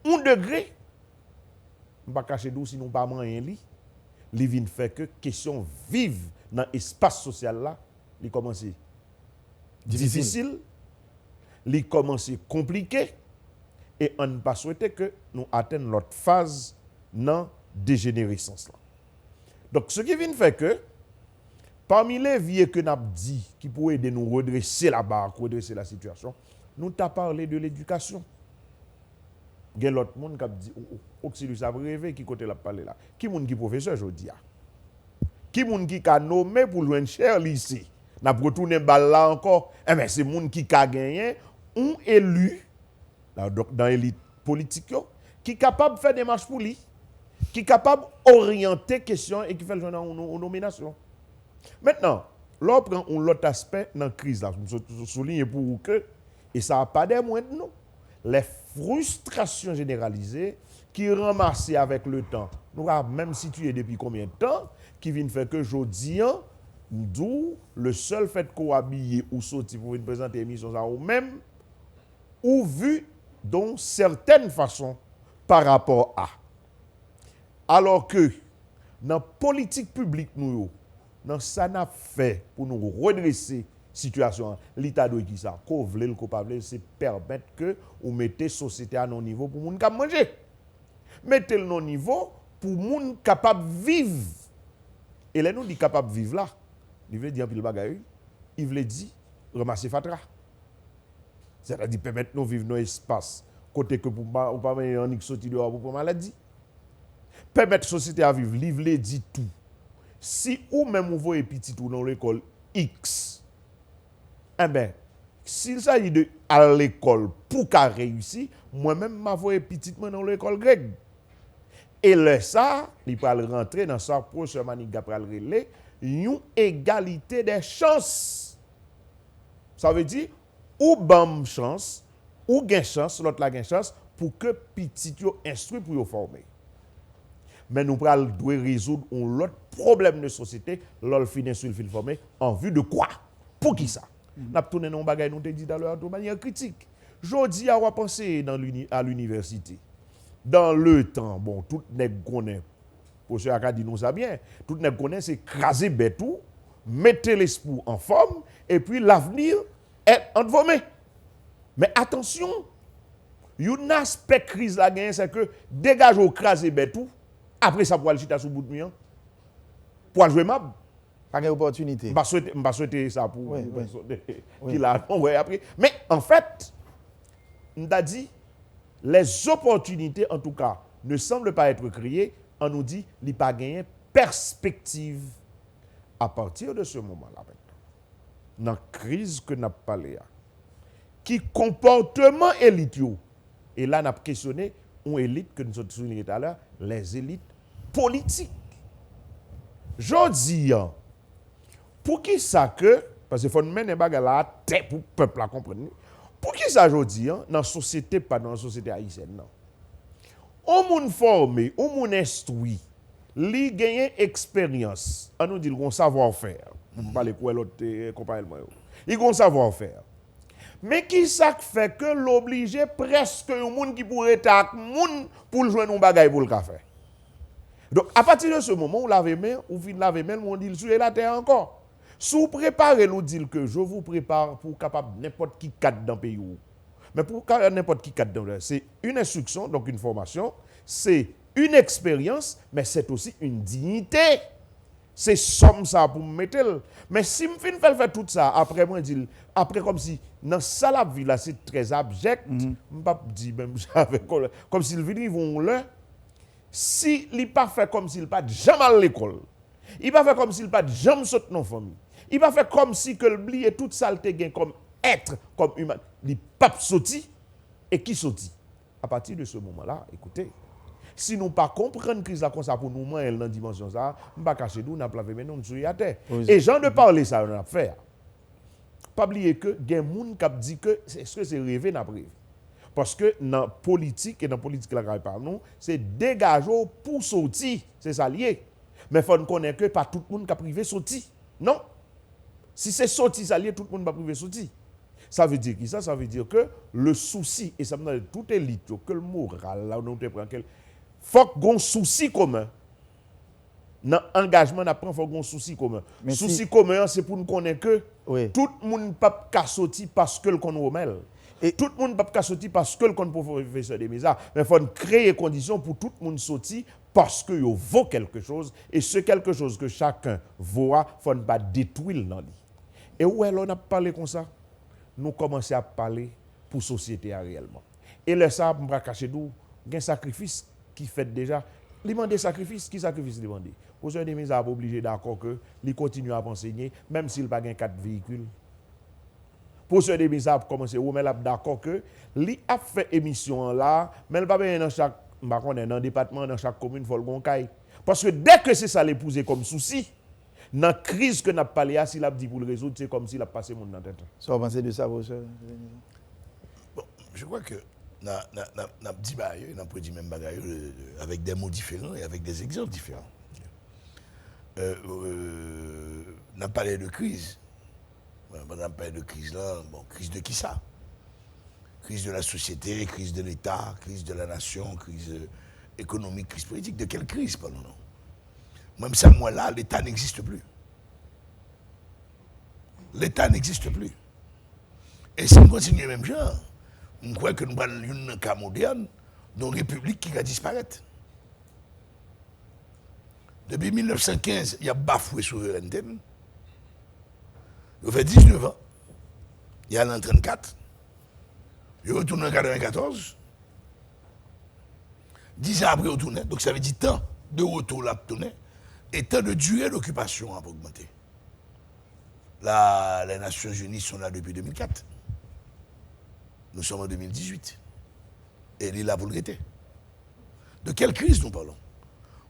1 degré. Je ne vais pas cacher d'où si nous pas moyen li. Les vins fait que question vive dans l'espace social là, il commence difficile, il commence compliqué et on ne pas souhaiter que nous atteignions l'autre phase dans dégénérescence là. Donc ce qui vient faire que parmi les vieux que nous avons dit qui pourraient aider nous redresser la barre, redresser la situation, nous t'avons parlé de l'éducation. Il y a l'autre monde qui a dit Auxilius a rêvé qui côté la parler là. Qui monde qui professeur aujourd'hui? Qui monde qui a nommé pour joindre cher lycée? N'a retourné balle là encore. Eh ben c'est monde qui a gagné un élu dans l'élite politique qui est capable de faire des marches pour lui, qui est capable d'orienter question et qui fait le genre en nomination. Maintenant, l'on prend l'autre aspect dans la crise là, je souligne pour vous que et ça n'a pas des moindres non. Les frustrations généralisées qui ramassées avec le temps, nous avons même situé depuis combien de temps, qui viennent faire que aujourd'hui, d'où le seul fait qu'on habille ou sortir pour une présenter émission ça ou même, ou vu d'une certaine façon par rapport à. Alors que dans la politique publique, nous, dans ça n'a fait pour nous redresser situation, l'état de qui ça, qu'on veut le coupable, c'est permettre que vous mettez la société à nos niveaux pour les gens qui manger. Mettez le non niveau pour les gens capables de vivre. Et là, nous dit capable de vivre là. Il veut dire pile bagaille, il veut dire ramasser fatra. C'est-à-dire permettre nous vivre dans l'espace côté que pour pas en sortir dehors pour maladie. Permettre la société à vivre, il veut dire tout. Si ou même vous voyez petit ou dans l'école X, eh bien, s'il s'agit de à l'école pour qu'à réussir, moi-même m'avoue petitement dans l'école grecque. Et là ça, il peut rentrer dans sa prochaine maniga pour relé une égalité des chances. Ça veut dire ou bam chance ou gain chance, l'autre la gain chance pour que petit yo instruit pour yo former. Mais nous devons résoudre un autre problème de société, l'ol finit sur le fil formé en vue de quoi? Pour qui ça? Nous avons tourné nos bagages, nous avons dit de manière critique. Jodi a pensé à l'université. Dans le temps, bon, tout n'est connaît. Pour ceux qui dit nous ça bien, tout n'est connaît, c'est craser bétou, mettre l'esprit en forme, et puis l'avenir est entre vos mains. Mais attention, un aspect crise la gagne, c'est que dégage au craser bétou, après ça pour aller chita sous bout de mien, pour jouer mab. Pas d'opportunité. Je vais souhaiter ça pour qu'il a après. Mais en fait, on a dit les opportunités, en tout cas, ne semble pas être créé, on nous dit qu'il n'y a pas gagné perspective. À partir de ce moment-là, dans la crise que nous avons parlé, qui comportement élite, et là, nous avons questionné une élite que nous avons souligné tout à l'heure, les élites politiques. Je dis, pour qui ça que, parce qu'il faut mener des bagages là, pour le peuple à comprendre, pour qui ça, je dis, dans la société, pas dans la société haïtienne, non. On moun formé, on moun instruit, li gagne expérience, on nous dit qu'on savoir-faire. On parle quoi l'autre compagnie il gon savoir-faire. Mais qui ça fait que l'oblige presque un monde qui pourrait être moun pour le joindre un bagage pour le faire. Donc à partir de ce moment où laver main, ou fin laver main, on dit sur la terre encore. Sous préparer nous dit que je vous prépare pour capable n'importe qui cadre dans le pays. Mais pour n'importe qui cadre dans le pays, c'est une instruction, donc une formation, c'est une expérience, mais c'est aussi une dignité. C'est somme ça pour me mettre. Mais si je finis faire tout ça, après moi dit après comme si dans ça la vie là c'est très abject, je pas dire même comme s'il vient ils vont là. Si il pas fait comme s'il pas jamais à l'école. Il pas fait comme s'il pas jamais saute dans famille. Il pas fait comme si que oublier toute saleté gain comme être comme humain, il pas sorti et qui sorti. À partir de ce moment-là, écoutez, si nous pas comprendre crise là comme ça pour nous dans la dimension ça, on pas cacher nous n'a laver mais nous sur la terre. Et gens de parler ça on a fait. Pas oublier que des monde qui dit que est-ce que c'est rêver n'a rêvé. Parce que dans politique et dans politique là par nous, c'est dégager pour sortir, c'est ça lié. Mais faut connaître que pas tout le monde qui privé sortir. Non. Si c'est sorti ça lié tout le monde va privé sortir. Ça veut dire qui ça? Ça veut dire que le souci et ça me donne toute élite que le moral là on te prend quel faut qu'on souci commun. Dans l'engagement, il faut qu'on souci commun. Mais souci commun, c'est pour nous connaître que tout le monde ne peut pas sortir parce que le qu'on remèle. Et tout le monde ne peut pas sortir parce que le qu'on professeur de misère. Mais il faut créer des conditions pour tout le monde sortir parce qu'il vaut quelque chose. Et ce quelque chose que chacun vaut, il ne faut pas détruire dans lui. Et où est-ce qu'on a parlé comme ça? Nous commençons à parler pour la société réellement. Et là, ça, on va cacher d'où? Il y a un sacrifice qui fait déjà. Il demande des sacrifices. Qui sacrifice demande? Pour ceux qui sont obligés d'accord que il continue à enseigner, même s'il n'a pas 4 véhicules. Pour ceux qui sont commencé à d'accord que il a fait émission là, mais il pas dans chaque dans le département, dans chaque commune, il faut le caille. Parce que dès que c'est ça l'épousé comme souci, dans la crise que nous avons parlé, s'il a dit pour le résoudre, c'est comme s'il a passé mon dans la tête. Ça va penser de ça, vous, bon, je crois que nous avons dit, nous avons dit même bagaille avec des mots différents et avec des exemples différents. Nous avons parlé de crise. On a parlé de crise là. Bon, crise de qui ça? Crise de la société, crise de l'État, crise de la nation, crise économique, crise politique. De quelle crise parlons-nous? Même ça, moi là, l'État n'existe plus. L'État n'existe plus. Et si on continue même genre, on croit que nous avons une cas moderne d'une république qui va disparaître. Depuis 1915, il y a bafoué souveraineté. Il fait 19 ans. Il y a l'an 34. Il retourne en 94. 10 ans après, il retourne. Donc ça veut dire temps de retour là tourner et temps de durée d'occupation a augmenté. Là, les Nations Unies sont là depuis 2004. Nous sommes en 2018. Et il est là pour le regretter. De quelle crise nous parlons?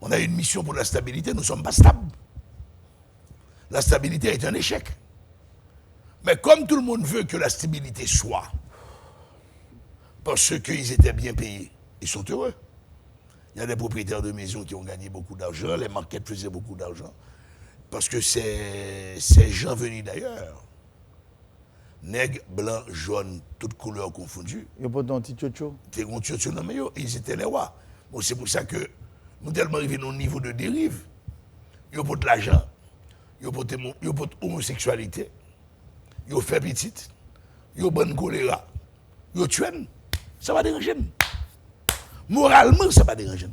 On a une mission pour la stabilité, nous ne sommes pas stables. La stabilité est un échec. Mais comme tout le monde veut que la stabilité soit, parce qu'ils étaient bien payés, ils sont heureux. Il y a des propriétaires de maisons qui ont gagné beaucoup d'argent, les markets faisaient beaucoup d'argent, parce que ces gens venus d'ailleurs, nègres, blancs, jaunes, toutes couleurs confondues. Ils n'ont pas de petit tchotcho. Ils étaient les rois. Bon, c'est pour ça que nous tellement arrivés au niveau de dérive. Ils n'ont pas de l'argent, ils n'ont pas de homosexualité, ils ont fait petite, ils ont bonne choléra, ils ont tué. Ça va déranger. Moralement, ça va déranger.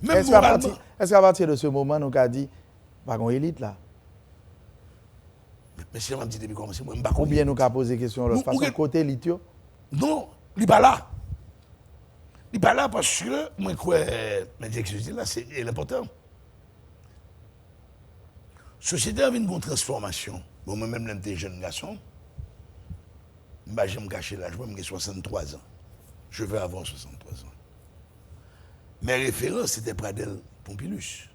Même moralement. Est-ce qu'à partir de ce moment, nous avons dit, pas qu'on élite là? Mais si on m'a dit depuis commencer, moi, je ne sais pas. Ou bien nous avons posé la question de façon côté élite? Non, il n'est pas là. Il n'est pas là parce que, moi, quoi, mais ce que je dis là, c'est l'important. Société a une transformation. Bon, moi-même, j'étais jeune garçon. Bah, je vais me cacher là, je vais 63 ans. Je vais avoir 63 ans. Mes références, c'était Pradel Pompilus.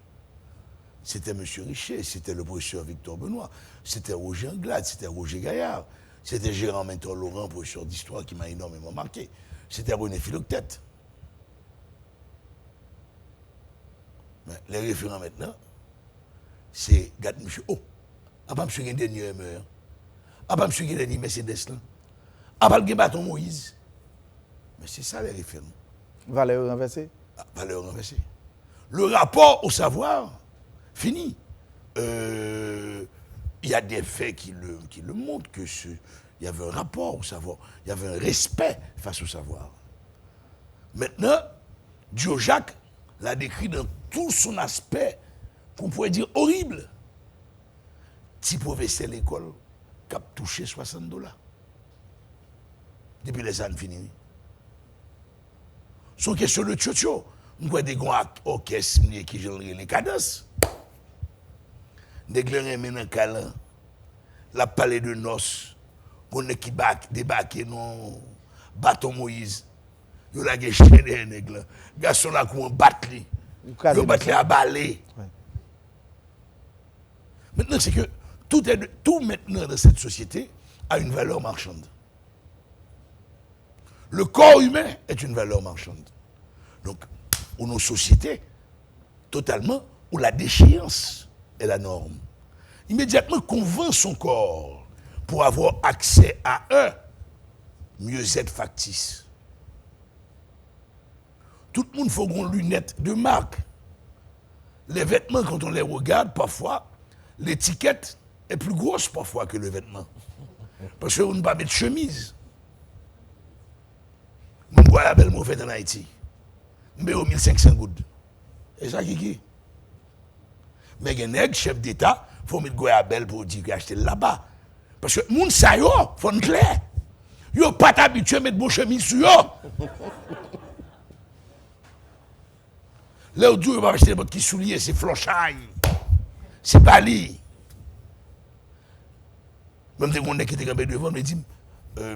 C'était M. Richer, c'était le professeur Victor Benoît, c'était Roger Anglade, c'était Roger Gaillard, c'était Gérard Mentor-Laurent, professeur d'histoire qui m'a énormément marqué. C'était René Philoctète. Mais les référents maintenant, c'est Gad M. Oh, ah pas M. Guédenier meurt. Ah pas M. Guédenier Mercedes là. Ah pas le bâton Moïse. Mais c'est ça les référents. Valeur renversée. Ah, valeur renversée. Le rapport au savoir, fini. Il y a des faits qui le montrent que il y avait un rapport au savoir, il y avait un respect face au savoir. Maintenant, Diojac l'a décrit dans tout son aspect qu'on pourrait dire horrible. Petit professeur à l'école qui a touché $60 depuis les années finies. Son question de tchotcho. On voit des grands orchestres qui jouent les cadences. Des grands maintenant câlin. La palais de noces. On est qui débarqué dans bâton Moïse. Yo la gêché des nègres. Garçon là qu'on battre li. Yo battre à balai. Maintenant c'est que tout maintenant dans cette société a une valeur marchande. Le corps humain est une valeur marchande. Donc, pour nos sociétés, totalement, où la déchéance est la norme. Immédiatement qu'on vend son corps pour avoir accès à un mieux-être factice. Tout le monde faut une lunette de marque. Les vêtements, quand on les regarde, parfois, l'étiquette est plus grosse parfois que le vêtement. Parce qu'on ne peut pas mettre chemise. Je vois la belle mauvaise en Haïti. Je au 1500 gouttes. Et ça qui? Mais il y a un chef d'État, il faut mettre Goyabel pour dire qu'il a acheté là-bas. Parce que les gens, ça y est, il faut être clair. Ils ne sont pas habitués à mettre bon chemise sur eux. Là où ils vont acheter des bottes qui souliers, c'est flochaille. C'est bali. Même des gens qui étaient campés devant me disent,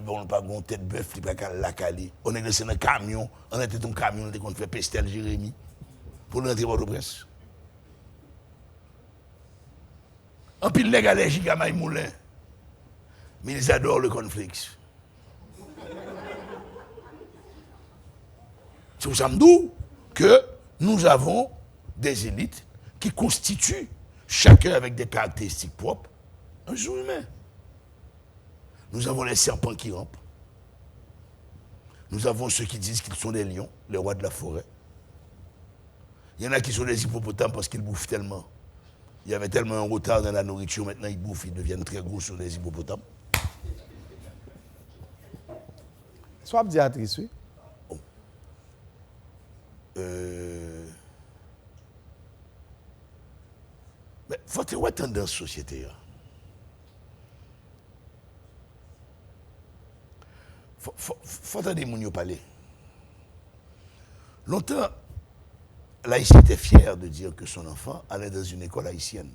bon, pas de tête de bœuf, pas la cali. On est resté dans un camion, on était dans un camion, on était qu'on fait Pestel Jérémy pour rentrer au Port-au-Prince. En pile, les gars allergiques à Maï Moulin, mais ils adorent le cornflakes. C'est pour ça que nous avons des élites qui constituent, chacun avec des caractéristiques propres, un jour humain. Nous avons les serpents qui rampent. Nous avons ceux qui disent qu'ils sont des lions, les rois de la forêt. Il y en a qui sont des hippopotames parce qu'ils bouffent tellement. Il y avait tellement un retard dans la nourriture, maintenant ils bouffent, ils deviennent très gros sur les hippopotames. Soit diatrice, oui. Bon. Mais il faut avoir tendance dans la société. Faut attendre mon yo parler. Longtemps, l'Haïtien était fier de dire que son enfant allait dans une école haïtienne.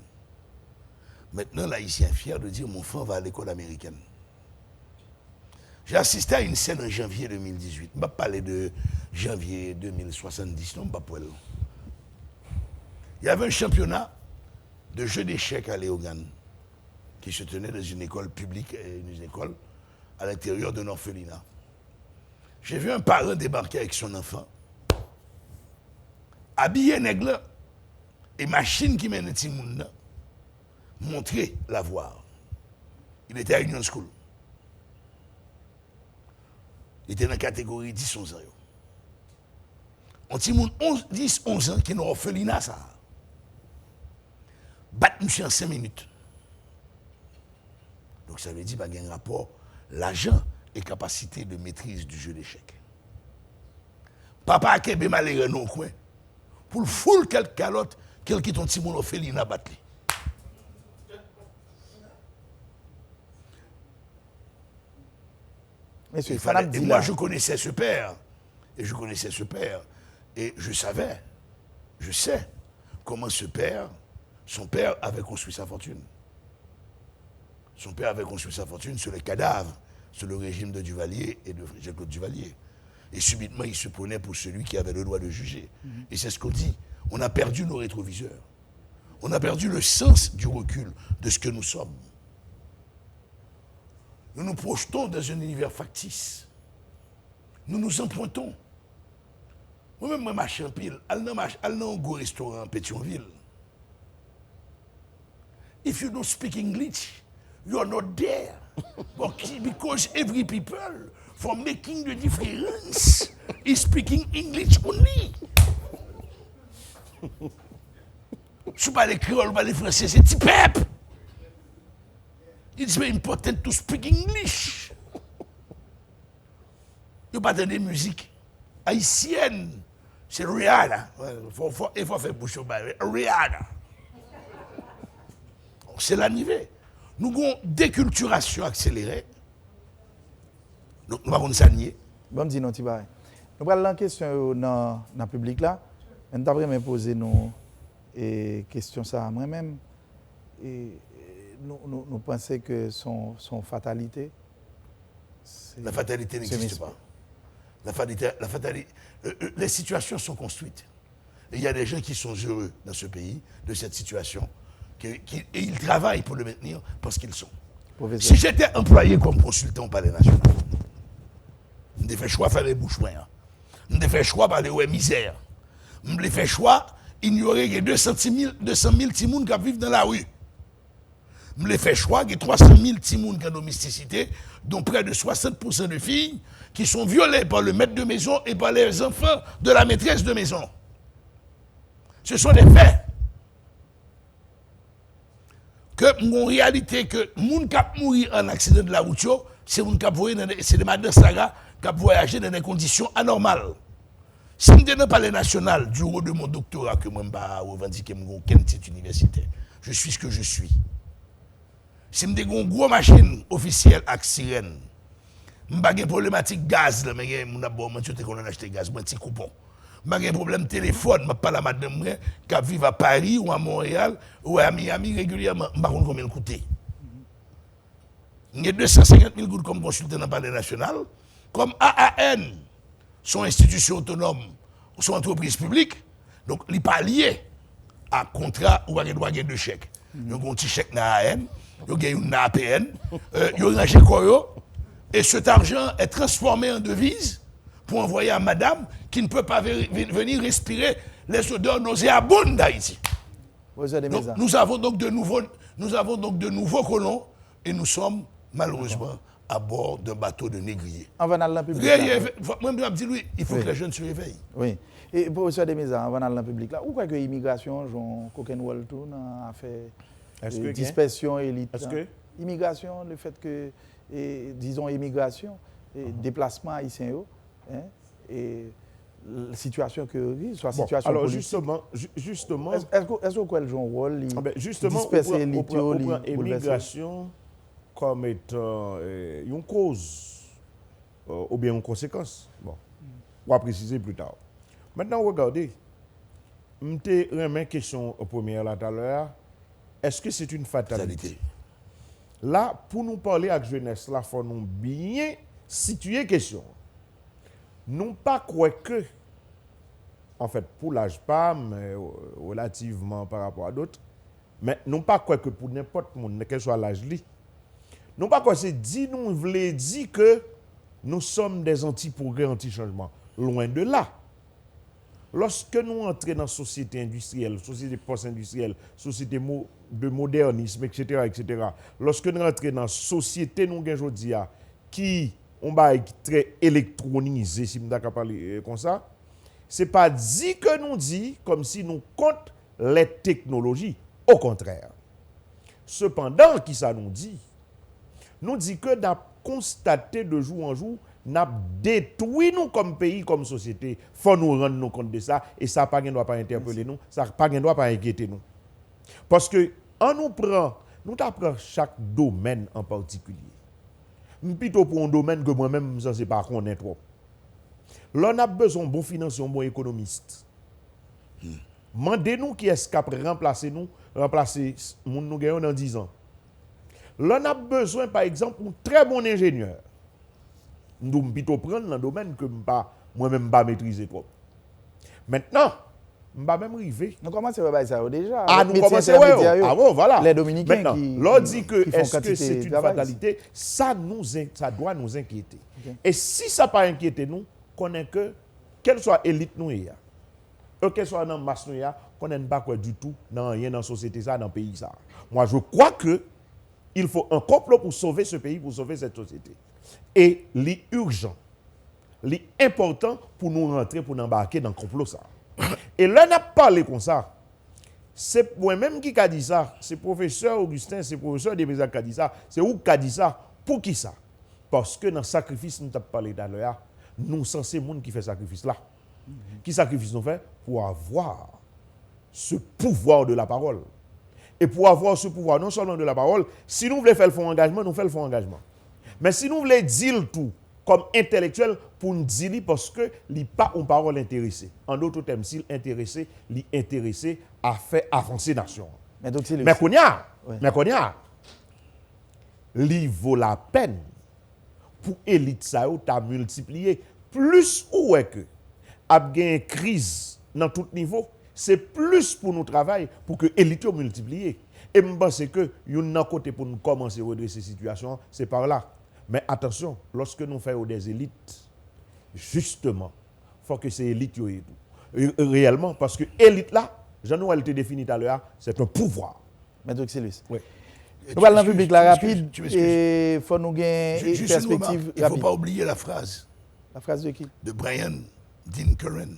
Maintenant, l'Haïtien est fier de dire mon enfant va à l'école américaine. J'ai assisté à une scène en janvier 2018. Je ne vais pas parler de janvier 2070, non, pas pour elle. Il y avait un championnat de jeux d'échecs à Léogane qui se tenait dans une école publique, une école à l'intérieur d'un orphelinat. J'ai vu un parent débarquer avec son enfant, habillé nègre, et machine qui mène petit monde, montrer la voie. Il était à Union School. Il était dans la catégorie 10-11 ans. Un petit monde 10-11 ans qui est dans l'orphelinat, ça. Battre monsieur en 5 minutes. Donc ça veut dire qu'il y a un rapport l'argent et capacité de maîtrise du jeu d'échecs. Papa a kebe malheureux non coin pour le foule quelques calottes, quelqu'un ton petit monde orphelinat battre. Et moi je connaissais ce père Et je connaissais ce père. Et je sais comment son père avait construit sa fortune. Son père avait construit sa fortune sur les cadavres, sur le régime de Duvalier et de Jean-Claude Duvalier. Et subitement, il se prenait pour celui qui avait le droit de juger. Et c'est ce qu'on dit. On a perdu nos rétroviseurs. On a perdu le sens du recul de ce que nous sommes. Nous nous projetons dans un univers factice. Nous nous empruntons. Moi-même, je marche en pile. Allez dans un gros restaurant en Pétionville. If you don't speak English, you are not there. Because every people, for making the difference, is speaking English only. Je ne parle pas créole, je parle français, c'est petit peuple. It's very important to speak English. Il n'y a pas de musique haïtienne. C'est Rihanna. Il faut faire bouche au bas. Rihanna. C'est l'arrivée. Nous avons une déculturation accélérée. Donc, nous avons ça nier. Bon, dis-nous, Tibaï. Nous parlons de question dans le public là. Nous avons posé nos questions ça à moi-même. Et nous pensons que son fatalité. La fatalité n'existe pas. La fatalité, les situations sont construites. Et il y a des gens qui sont heureux dans ce pays de cette situation. Et ils travaillent pour le maintenir parce qu'ils sont. Professeur. Si j'étais employé comme consultant au Palais national, je me fais choix faire les bouches joints. Je me fais choix parler aux misère. Je me fais choix ignorer que 200 000 petits gens qui vivent dans la rue. Je me fais choix que 300 000 petits gens qui ont domesticité, dont près de 60% de filles qui sont violées par le maître de maison et par les enfants de la maîtresse de maison. Ce sont des faits. Que mon réalité que moun k'ap mourir en accident de la route, c'est moun k'ap c'est des madame Saga k'ap voyager dans des conditions anormales. Si je ne pas le national du haut de mon doctorat que moi pas revendiquer mon aucun titre universitaire, je suis ce que je suis. Si je une grosse machine officielle avec sirène, je n'ai pas problématique gaz là, mais mon abord moi tu qu'on a acheté gaz, un petit coupon. Je n'ai pas problème téléphone, je parle à madame qui vit à Paris ou à Montréal ou à Miami régulièrement, je ne sais pas combien il coûte. Il y a 250 000 gouttes comme consultant dans le palais national, comme AAN, son institution autonome, son entreprise publique, donc il n'est pas lié à contrat ou à droit de chèque. Il y a un petit chèque dans AAN, il y a une APN, il y a un chèque et cet argent est transformé en devise pour envoyer à madame qui ne peut pas venir respirer les odeurs nauséabondes d'Haïti. Nous avons donc de nouveaux colons et nous sommes malheureusement à bord d'un bateau de négriers. On va dans le public. Moi, je dis lui, il faut que les jeunes se réveillent. Oui. Et professeur Desmaisons, on va dans le public là. Où croyez que l'immigration, Jean Coquenwell, tout, a fait dispersion élite? Est-ce que immigration, le fait que, disons, immigration, déplacement haïtien, et la situation que soit situation alors politique. justement est-ce que le joue un rôle justement on prend immigration comme étant une cause ou bien une conséquence. Bon, on va préciser plus tard. Maintenant regardez, je te remets une question première là tout à l'heure. Est-ce que c'est une fatalité? Là, pour nous parler avec jeunesse, là, il faut nous bien situer la question. Non pas quoi que, en fait, pour l'âge pas, mais relativement par rapport à d'autres, mais non pas quoi que pour n'importe qui, quel soit l'âge li. Non pas quoi c'est dit, nous voulons dire que nous sommes des anti-progrès, anti-changement. Loin de là. Lorsque nous entrons dans la société industrielle, société post-industrielle, société de modernisme, etc., lorsque nous entrons dans la société nous aujourd'hui qui on va très électronisé, si nous avons parlé comme ça, ce n'est pas dit que nous dit comme si nous comptons les technologies. Au contraire. Cependant, qui ça nous dit? Nous dit que nous avons constaté de jour en jour, nous avons détruit nous comme pays, comme société. Il faut nous rendre compte de ça et ça ne doit pas interpeller nous, ça ne doit pas inquiéter nous. Parce que, nous apprenons chaque domaine en particulier. Plutôt pour un domaine que moi-même, je ne sais pas connaître trop. L'on a besoin de bon financier, bon économiste. Mandez-nous qui est-ce qui a remplacé nous dans 10 ans. L'on a besoin, par exemple, d'un très bon ingénieur. Nous devons plutôt prendre dans le domaine que moi-même pas maîtriser trop. Maintenant, je ne vais même arriver. Nous commençons à ça déjà. Nous commençons à voilà. Les Dominicains maintenant, qui l'on dit que est-ce que c'est une travail, fatalité, ça doit nous inquiéter. Okay. Et si ça n'a pas inquiété nous, connaît que, quelle soit l'élite nous, quelle soit dans la masse nous, qu'on n'aime pas quoi du tout dans rien dans la société, ça, dans le pays. Ça. Moi, je crois que il faut un complot pour sauver ce pays, pour sauver cette société. Et l'urgent, l'important pour nous rentrer, pour nous embarquer dans le complot. Ça. Et là, on a parlé comme ça. C'est moi-même qui a dit ça. C'est professeur Augustin, c'est professeur Desmézard qui a dit ça. C'est où qui a dit ça? Pour qui ça? Parce que dans le sacrifice, nous avons parlé d'ailleurs, nous sommes ces gens qui font ce sacrifice-là. Qui sacrifice nous fait? Pour avoir ce pouvoir de la parole. Et pour avoir ce pouvoir, non seulement de la parole, si nous voulons faire le fond engagement, nous faisons le fond engagement. Mais si nous voulons dire tout comme intellectuel, pour nous dire parce que il n'est pas une parole intéressée. En d'autres termes, s'il est intéressé, il est intéressé à faire avancer la nation. Mais qu'on y a, il vaut la peine pour l'élite ça t'a multiplié plus ou est que a une crise dans tout niveau. C'est plus pour nous travailler, pour que l'élite multiplié. Et je pense que y a un côté pour nous commencer à redresser cette situation, c'est par là. Mais attention, lorsque nous faisons des élites, justement, il faut que c'est élite réellement, parce que l'élite là, Jean-Noël te défini tout à l'heure, c'est un pouvoir. Maître Xilus. Oui. Nous parlons dans le public là rapide, et il faut nous gagner une perspective. Il ne faut pas oublier la phrase. La phrase de qui? De Brian Dean Curran.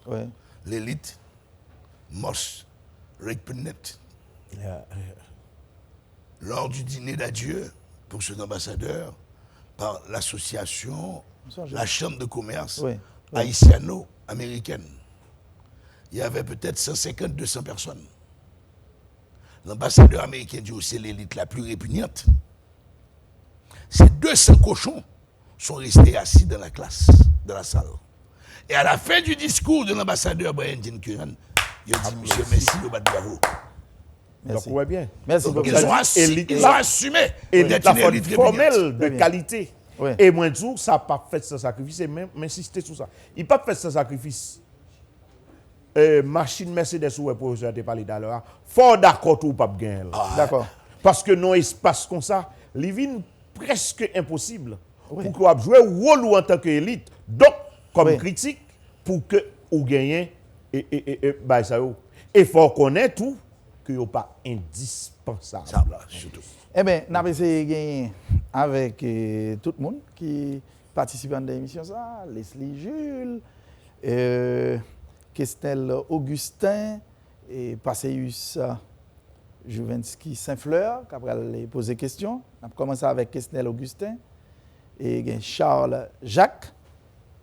Ouais. L'élite must reconnect. Lors du dîner d'adieu pour cet ambassadeur par l'association, la chambre de commerce haïtiano-américaine, il y avait peut-être 150-200 personnes. L'ambassadeur américain dit aussi l'élite la plus répugnante. Ces 200 cochons sont restés assis dans la classe, dans la salle. Et à la fin du discours de l'ambassadeur Brian Dean Curran, il a dit, monsieur, merci, au bas de bravo. Merci. Donc, ouais, bien. Merci donc, ils ont assumé. Et d'être une élite formelle de qualité. Ouais. Et moi, je dis, ça n'a pas fait ce sacrifice, et même insister sur ça. Il n'a pas fait ce sacrifice. Machine Mercedes, où le professeur a parlé d'alors, fort d'accord ou pas gagner. D'accord. Parce que non espace comme ça, il presque impossible pour qu'on jouer rôle en tant qu'élite. Donc, comme critique, pour que vous gagnez et il faut connaître tout que n'est pas indispensable. Ça, surtout. Eh bien, nous avons essayé de gagner avec tout le monde qui participe à l'émission. Leslie Jules, Kestel Augustin et Passeus Juvenski Saint-Fleur qui a posé question. On a commencé avec Kestel Augustin et Charles Jacques,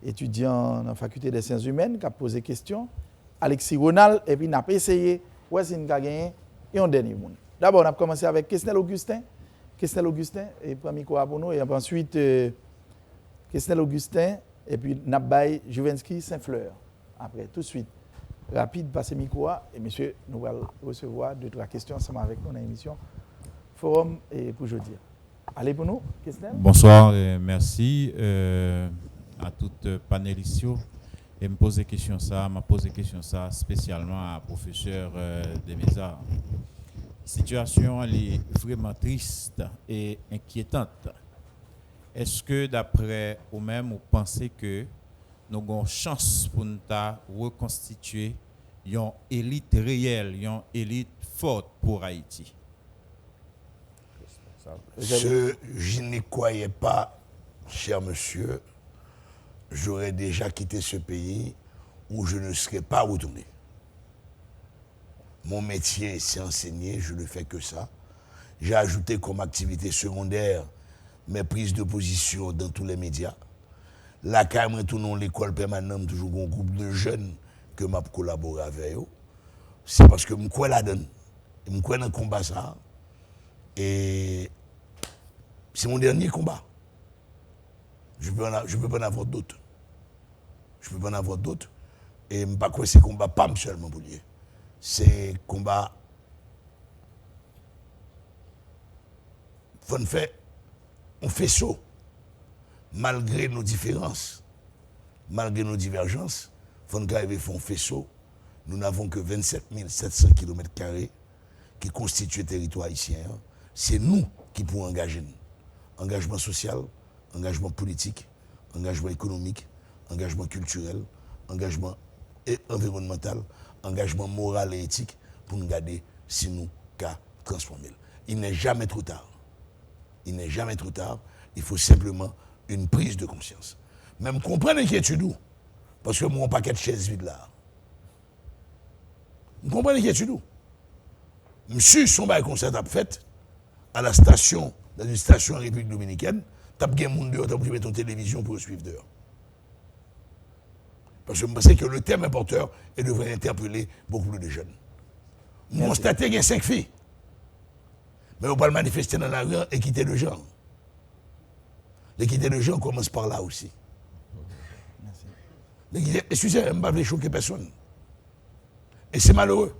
étudiant dans la faculté des sciences humaines, qui a posé question. Alexis Ronald, et puis on a essayé, où est-ce qu'on a gagné, et on dernier monde. D'abord, on a commencé avec Kestel Augustin, et premier quoi pour nous, et ensuite Kestel Augustin, et puis Nabay Juvenski Saint-Fleur. Après, tout de suite, rapide, passez micro, et monsieur, nous allons recevoir 2-3 questions ensemble avec nous dans l'émission Forum et pour jeudi. Allez pour nous, Kestel. Bonsoir et merci à toutes panélistes. Et me poser question ça, m'a posé question ça spécialement à professeur Desmézard. Situation elle est vraiment triste et inquiétante. Est-ce que d'après vous-même vous pensez que nous avons chance pour nous reconstituer une élite réelle, une élite forte pour Haïti? Je n'y croyais pas, cher monsieur. J'aurais déjà quitté ce pays où je ne serais pas retourné. Mon métier, c'est enseigner, je ne fais que ça. J'ai ajouté comme activité secondaire mes prises de position dans tous les médias. Là, quand je retourne à l'école permanente, toujours un groupe de jeunes que je collabore avec eux. C'est parce que je crois là-dedans. Je crois dans le combat ça. Et c'est mon dernier combat. Je peux pas en avoir d'autres. je peux pas en avoir d'autres. Et je ne pas que c'est combat pas seulement pour lui. C'est combat. On fait ça. Malgré nos différences, malgré nos divergences, il faut arriver à faire un faisceau. Nous n'avons que 27 700 km² qui constituent le territoire haïtien. C'est nous qui pouvons engager nous. Engagement social, engagement politique, engagement économique, engagement culturel, engagement environnemental, engagement moral et éthique pour nous garder si nous qu'à transformer. Il n'est jamais trop tard. Il n'est jamais trop tard. Il faut simplement une prise de conscience. Même comprendre l'inquiétude, parce que moi, un paquet de chaises vides là. Vous comprenez l'inquiétude? Monsieur, son bail concert a fait à la station, dans une station en République Dominicaine, tu as bien monde dehors, tu as pris ton télévision pour le suivre dehors. Parce que je pense que le thème est porteur et devrait interpeller beaucoup plus de jeunes. Vous constatez qu'il y a 5 filles. Mais on ne peut pas manifester dans la rue et quitter le genre. L'équité de genre commence par là aussi. Excusez, je ne vais pas choquer personne. Et c'est malheureux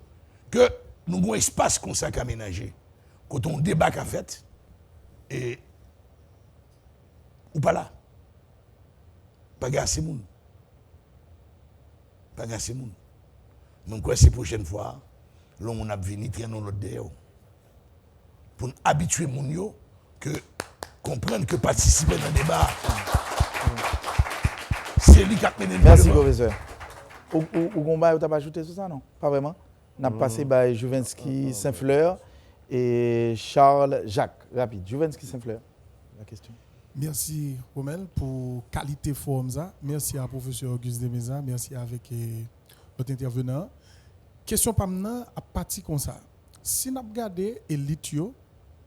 que nous avons un espace qu'on s'est aménagé, quand on débat qu'a fait, et ou pas là. Pas assez de monde. Pas assez de monde. Donc, quoi, c'est la prochaine fois, là, on a venu traîner l'autre derrière. Pour habituer les gens que comprendre que participer dans le débat, c'est lui qui a mené le débat. Merci, professeur. Au combat, tu n'as pas ajouté sur ça, non? Pas vraiment. On a passé par Jouvenski Saint-Fleur et Charles Jacques. Rapide. Jouvenski Saint-Fleur. La question. Merci, Romel, pour la qualité forme. Merci à professeur Auguste Demeza. Merci avec notre intervenant. Question pas maintenant, à partir comme ça. Si nous regardons l'élite,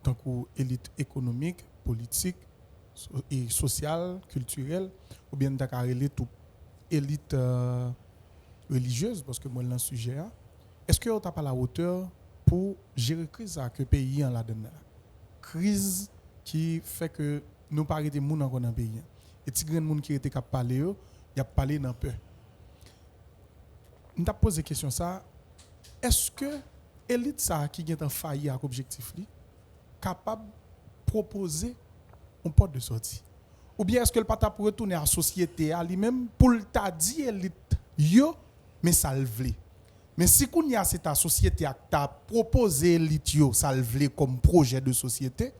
tant qu'élite économique, politique et sociale, culturelle, ou bien d'accord tout élite religieuse, parce que moi, dans le sujet, est-ce que vous n'avez pas la hauteur pour gérer la crise que le pays en la donne? Crise qui fait que nous ne parlons pas de gens encore dans le pays. Et si les gens qui étaient capables de parler, ils ont parlé dans peur. Nous avons posé la question ça. Est-ce que l'élite qui est en faillite avec l'objectif capable de proposer un porte de sortie? Ou bien est-ce que le pata pour retourner à la société à lui-même pour le ta dit élite yo mais ça le vle. Mais si qu'on y a cette société qui t'a proposé élite yo ça le vle comme projet de société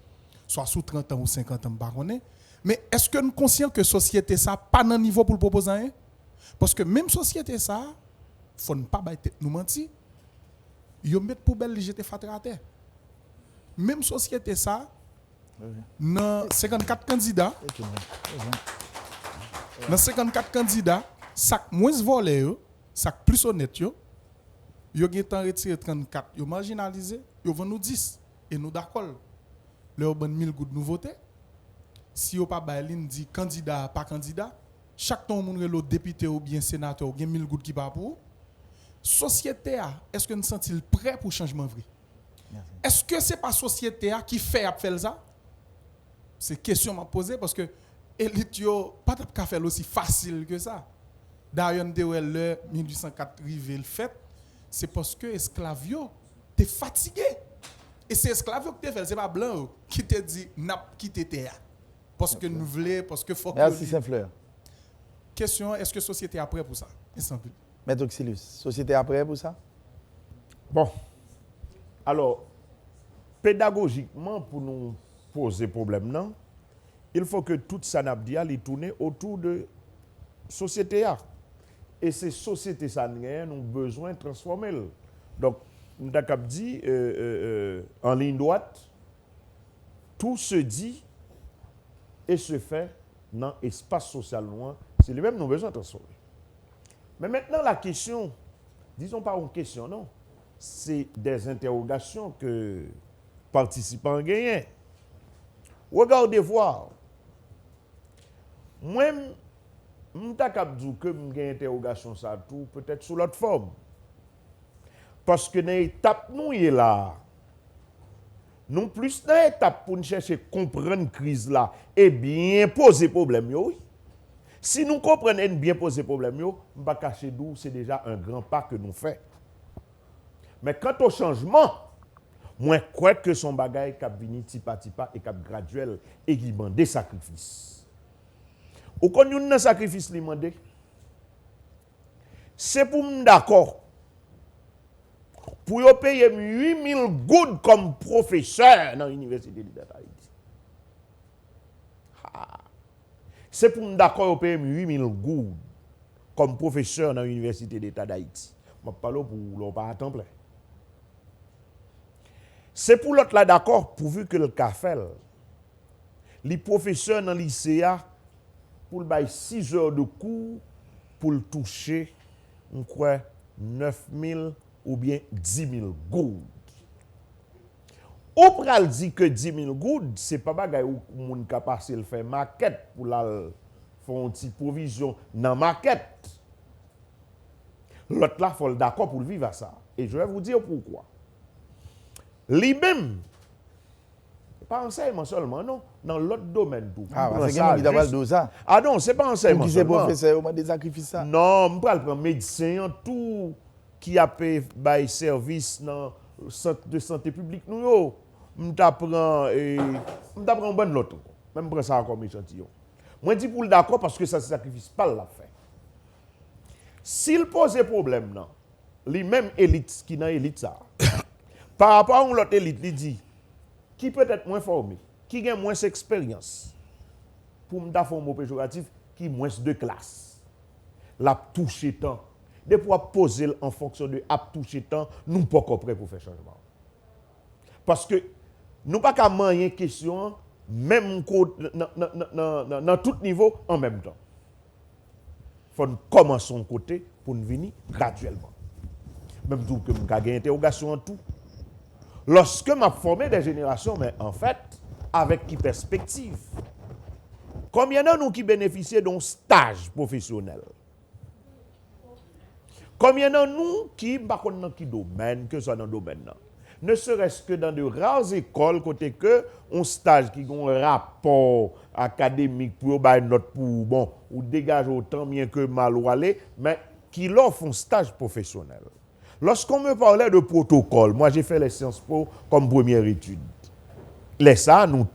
soit sous 30 ans ou 50 ans pas connaît, mais est-ce que nous conscient que société ça pas dans niveau pour le proposer hein? Parce que même société ça faut ne pas tête nous mentir. Yo mettre poubelle jeter fatra à terre. Même société ça dans 54 candidats dans 54 candidats ça moins volé ça plus honnête yo gen temps retiré 34 yo marginalisé yo vend nous 10 et nous d'accord leur bonne 1000 gouttes nous voter si yo pas baline dit candidat pas candidat chaque ton moun relo député ou bien sénateur gen 1000 gouttes qui pas pour société est-ce que nous sent-il prêt pour changement vrai? Est-ce que c'est pas société qui fait ça? C'est question m'a posé parce que élite yo pas de faire aussi facile que ça. D'ailleurs le 1804 rivé le fait, c'est parce que esclave yo t'es fatigué. Et c'est esclave qui te fait, c'est pas blanc qui te dit n'a quitter terre. Parce que nous voulons parce que faut que Merci Saint-Fleur. Question, est-ce que société est prête pour ça? Maître Auxilius, société est prête pour ça? Bon. Alors, pédagogiquement, pour nous poser problème, non, il faut que toute ça n'a pas tourne autour de société. Et ces sociétés, ça nous ont besoin de transformer. Donc, nous avons dit, en ligne droite, tout se dit et se fait dans l'espace social noir. C'est lui-même nous avons besoin de transformer. Mais maintenant, la question, disons pas une question, non. C'est des interrogations que participants gagnent. Regardez voir. Moi, je ne sais pas que j'ai une interrogation ça tout, peut-être sous l'autre forme. Parce que dans l'étape nous est là. Nous plus dans l'étape pour nous chercher à comprendre la crise là et bien poser problème. Oui. Si nous comprenons bien poser problème, je ne vais pas cacher d'où c'est déjà un grand pas que nous faisons. Mais quant au changement, moi, je crois que son bagage cap vini tipa et cap graduel et qui demande des sacrifices. Ou quand nous avons un sacrifice qui demande, c'est pour nous d'accord. Pour payer 8000 gouttes comme professeur dans l'université de Haïti. C'est pour nous d'accord payer 8000 gouttes comme professeur dans l'université d'État d'Haïti. Je parle pour l'on pas à temps plein. C'est pour l'autre là d'accord, pourvu que le café, les professeurs dans le lycée, pour le 6 heures de cours, pour le toucher, on croit 9 000 ou bien 10 000 gouttes. Ou pral dit que 10 000 gouttes, c'est pas bagay ou moun ka passe le faire maquette pour la faire une petite provision dans maquette. L'autre là, faut d'accord pour vivre à ça. Et je vais vous dire pourquoi. Lui-même, pas enseignement seulement, non, dans l'autre domaine tout. Ah, parce que il a de ça. Ah non, c'est pas enseignement seulement. Qui c'est professeur, on des sacrifices ça. Non, je prends médecin, tout qui a payé bail service dans le centre de santé publique nous yo. Je t'apprends une bonne note. Même prends ça comme échantillon. Moi dis pour le d'accord parce que ça sacrifice pas la fait. S'il pose problème non, les mêmes élites qui dans élite ça. Par rapport à l'autre élite, il dit qui peut être moins formé, qui a moins d'expérience, pour me faire un mot péjoratif, qui a moins de classe. La touche temps. De pouvoir poser en fonction de la touche temps, nous ne sommes pas prêts pour faire changement. Parce que nous ne pouvons pas manier question, même dans tout niveau, en même temps. Il faut commencer son côté pour nous venir graduellement. Même tout que nous avons une interrogation en tout. Lorsque je formé des générations, mais en fait, avec qui perspective? Combien de nous qui bénéficient d'un stage professionnel? Combien de nous qui, par contre, dans quel domaine, que ce soit dans le domaine, ne serait-ce que dans de rares écoles, côté que un stage qui a un rapport académique pour note pour bon, ou dégage autant bien que mal ou aller, mais qui l'offre un stage professionnel. Lorsqu'on me parlait de protocole, moi j'ai fait les Sciences Po comme première étude. Les ça, nous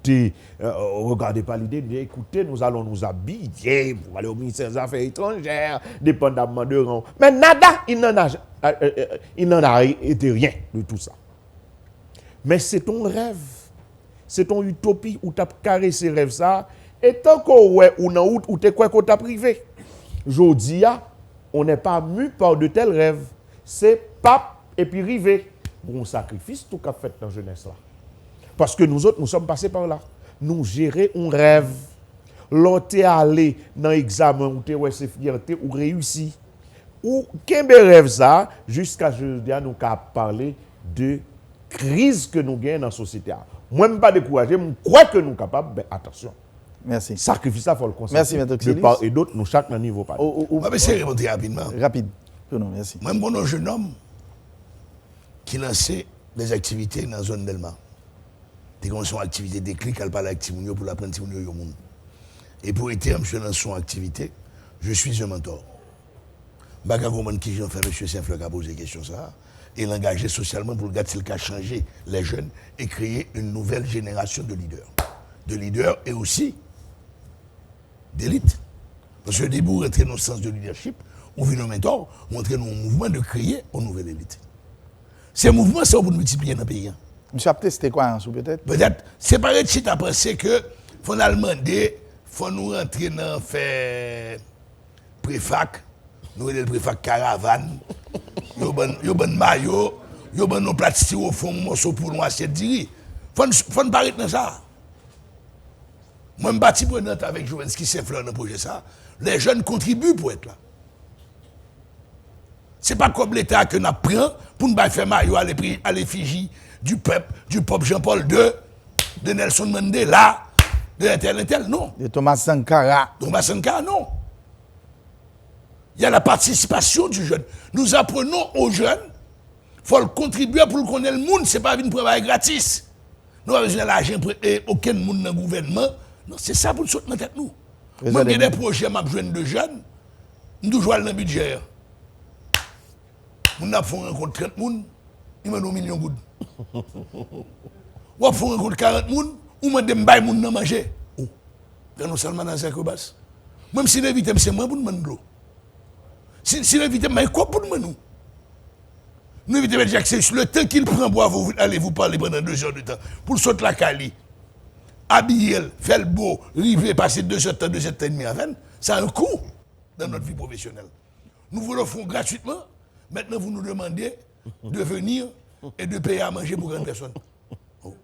regardez pas l'idée, écoutez, nous allons nous habiller pour aller au ministère des Affaires étrangères, dépendamment de rang. Mais nada, il n'en a été rien de tout ça. Mais c'est ton rêve, c'est ton utopie où tu as carré ces rêves ça, et tant qu'on ouais ou non ou t'es quoi qu'on t'a privé. Jodi on n'est pas mu par de tels rêves. C'est pape et puis rivé. Bon sacrifice tout qu'a fait dans la jeunesse là. Parce que nous autres, nous sommes passés par là. Nous gérer un rêve. L'autre allé dans l'examen où tu es c'est fierté ou réussi. Ou qu'un rêve ça jusqu'à jeudi nous qu'a parler de crise que nous gagnons dans la société. Moi même pas décourager, je crois que nous sommes capables, mais attention. Merci. Sacrifice ça faut le constater. Merci Maître Xilis. De part et d'autre, nous chaque niveau pas. Mais c'est répondre rapidement. Rapide. Non, merci. Moi, je suis un jeune homme qui lançait des activités dans la zone d'Elma. Des activités déclic, elle parle avec Timounio pour l'apprendre Timounio au monde. Et pour être dans son activité, je suis un mentor. Je ne sais pas qui j'ai fait M. Saint-Fleur qui a posé des questions ça. Et l'engager socialement pour le gars qui a changé les jeunes et créer une nouvelle génération de leaders. De leaders et aussi d'élite. Parce que début, rentrer dans le sens de leadership, on vit nos mentors, on entre dans un mouvement de créer une nouvelle élite. Ces mouvements, c'est pour nous multiplier dans le pays. Monsieur a testé quoi, hein, peut-être? Peut-être. C'est pareil que tu as pensé que faut nous demander, faut nous rentrer dans faire préfac, nous le préfac caravane, yo bon maillot, yo bon nos plastique au fond morceau pour nous assiette diri. Faut nous parler dans ça. Moi je bâti prenante avec Jovenski Saint-Fleur dans le projet ça. Les jeunes contribuent pour être là. C'est pas comme l'État que nous prenons pour nous faire maillot à l'effigie du peuple Jean-Paul II, de Nelson Mandela, de l'intel, non. De Thomas Sankara. Thomas Sankara, non. Il y a la participation du jeune. Nous apprenons aux jeunes, il faut le contribuer pour le connaître le monde, ce n'est pas une travail gratis. Nous avons besoin d'argent pour aucun monde dans le gouvernement. Non, c'est ça pour nous sauter dans la tête nous. Moi, j'ai des projets, m'a besoin de jeunes, nous toujours dans le budget. Nous avons fait rencontre 30 personnes, ils m'ont donné 1 million de gouttes. Ou fait rencontre 40 personnes, ou m'ont donné 1 million de manger. Oh, nous seulement dans un basse. Même si l'invité, c'est moi pour demander de l'eau. Si l'invité, c'est quoi pour demander nous? Nous invitons M. Jacques, c'est le temps qu'il prend pour aller vous parler pendant 2 heures de temps. Pour sauter la Cali, habiller, faire le beau, river, passer 2 heures de temps, 2 heures et demie avant, ça a un coût dans notre vie professionnelle. Nous vous l'offrons gratuitement. Maintenant, vous nous demandez de venir et de payer à manger pour 40 personnes. Oh.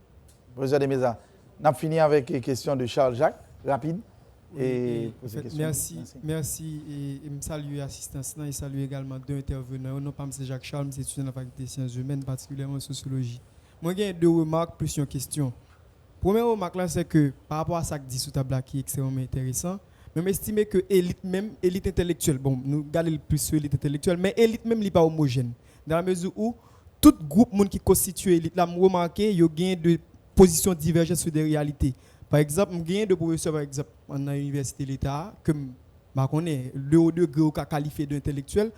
Professeur Demeza, on a fini avec les questions de Charles Jacques, rapide. Merci. Et je salue l'assistance et salue également deux intervenants. Non pas M. Jacques Charles, c'est étudiant dans la faculté des sciences humaines, particulièrement en sociologie. Moi, j'ai 2 remarques plus une question. Première remarque là, c'est que par rapport à ça que dit sous table qui est extrêmement intéressant, mais j'estime que élite intellectuelle, bon, nous regardons plus sur l'élite intellectuelle, mais élite même n'est pas homogène. Dans la mesure où tout groupe monde qui constitue l'élite là, moi remarqué, il y a gain de positions divergentes sur des réalités. Par exemple, il y a des professeurs, par exemple, dans l'université de l'État, que je connais, le haut degré qualifié d'intellectuel,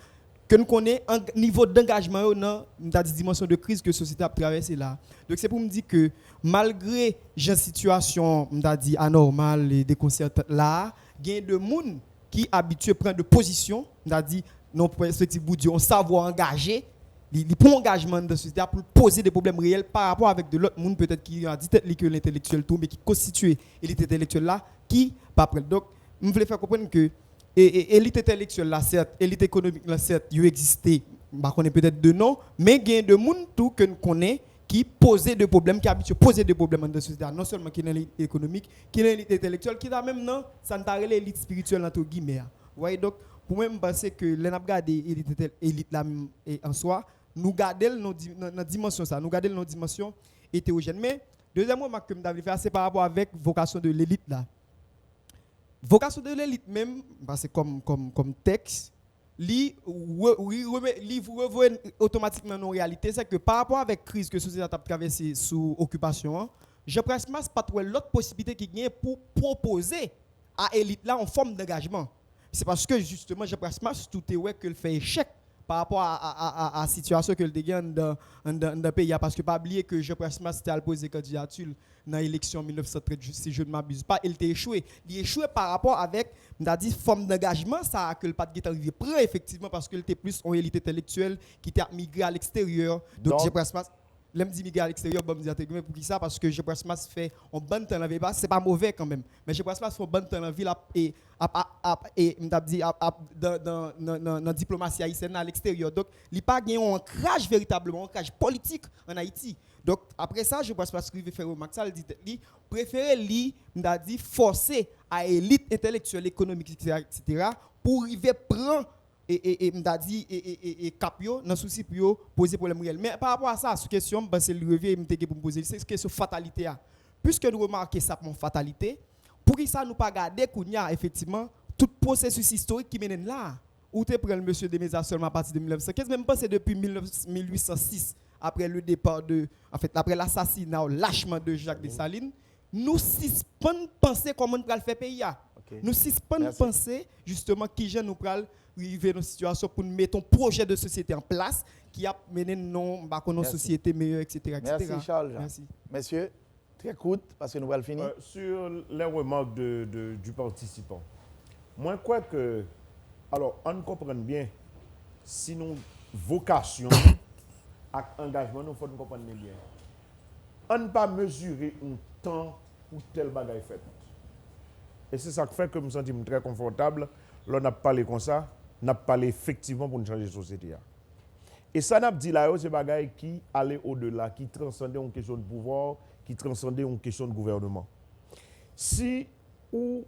que nous connaissons un niveau d'engagement dans la dimension de crise que la société a traversée là. Donc c'est pour me dire que malgré une situation anormale et déconcertante là, il y a des gens qui habitués à prendre de position, non perspective on savoir engager, il prend engagement dans la société pour poser des problèmes réels par rapport avec de l'autre monde peut-être qui a dit que l'intellectuel tout mais qui constitue l'élite intellectuelle là qui pas prêt. Donc je voulais faire comprendre que l'élite intellectuelle là certes, l'élite économique là certes, il existait, on connaît peut-être de nom, mais il y a des gens tout que nous connaissons qui posaient des problèmes, qui habituent à poser des problèmes dans la société, non seulement qui est l'élite économique, qui est l'élite intellectuelle, qui est même non, ça n'a pas l'élite spirituelle entre guillemets. Vous voyez donc pour moi je pense que l'on a regardé l'élite là en soi, nous gardons nos dimensions ça, nous gardons nos dimensions hétérogènes. Mais deuxième remarque que je vais faire c'est par rapport avec vocation de l'élite là. Vocation de l'élite même, parce que comme texte, li revoit automatiquement nos réalités, c'est que par rapport avec la crise que la société a traversée sous occupation, je presque pas trouver l'autre possibilité qui vient pour proposer à l'élite là en forme d'engagement. C'est parce que justement, je presque tout est ouais que le fait échec par rapport à la situation que le dégaine dans le pays. Parce que pas oublier que je presque c'était à poser candidature dans l'élection 1930, si je ne m'abuse pas, il était échoué. Il échoué par rapport avec, on a dit, forme d'engagement, ça que le pas de arrivé prêt effectivement parce qu'il était plus en élite intellectuelle qui était migré à l'extérieur. Donc je presque l'aime dit migrer à l'extérieur, bon, me pour qui ça parce que je presque fait un bon temps dans la vie, c'est pas mauvais quand même, mais je presque fait un bon temps dans la vie et m't'a dit dans la diplomatie haïtienne à l'extérieur. Donc il pas gagné un ancrage véritablement, un ancrage politique en Haïti. Donc après ça, je pense pas ce qu'il veut faire remarque ça, il dit préférer m't'a dit forcer à élite intellectuelle, économique etc. pour arriver prendre et m'ta dit et capio dans souci pour poser problème réel. Mais par rapport à ça, cette question c'est le revient m'te pour me poser, c'est question fatalité a. Puisque nous remarquons ça mon fatalité, pour qui ça nous pas garder qu'il y a effectivement tout processus historique qui mène là. Où tu prends le monsieur Demeza seulement à partir de 1915, même pas c'est depuis 1806 après le départ après l'assassinat lâchement de Jacques Dessalines, nous suspendons penser comment nous allons faire pays. Nous suspendons penser justement qui nous pral arriver dans une situation pour mettre un projet de société en place qui a mené nos sociétés meilleures, etc. Merci Charles. Merci. Messieurs, très court parce que nous allons finir. Sur les remarques du participant, moi je crois que, alors on comprend bien, si nous vocation et engagement, nous faut comprendre bien. On ne peut pas mesurer un temps pour tel bagage fait. Et c'est ça qui fait que je me sens très confortable. Là, on a parlé comme ça, on a parlé effectivement pour changer la société. Et ça, on a dit là, c'est des bagages qui allaient au-delà, qui transcendaient une question de pouvoir, qui transcendaient une question de gouvernement. Si, ou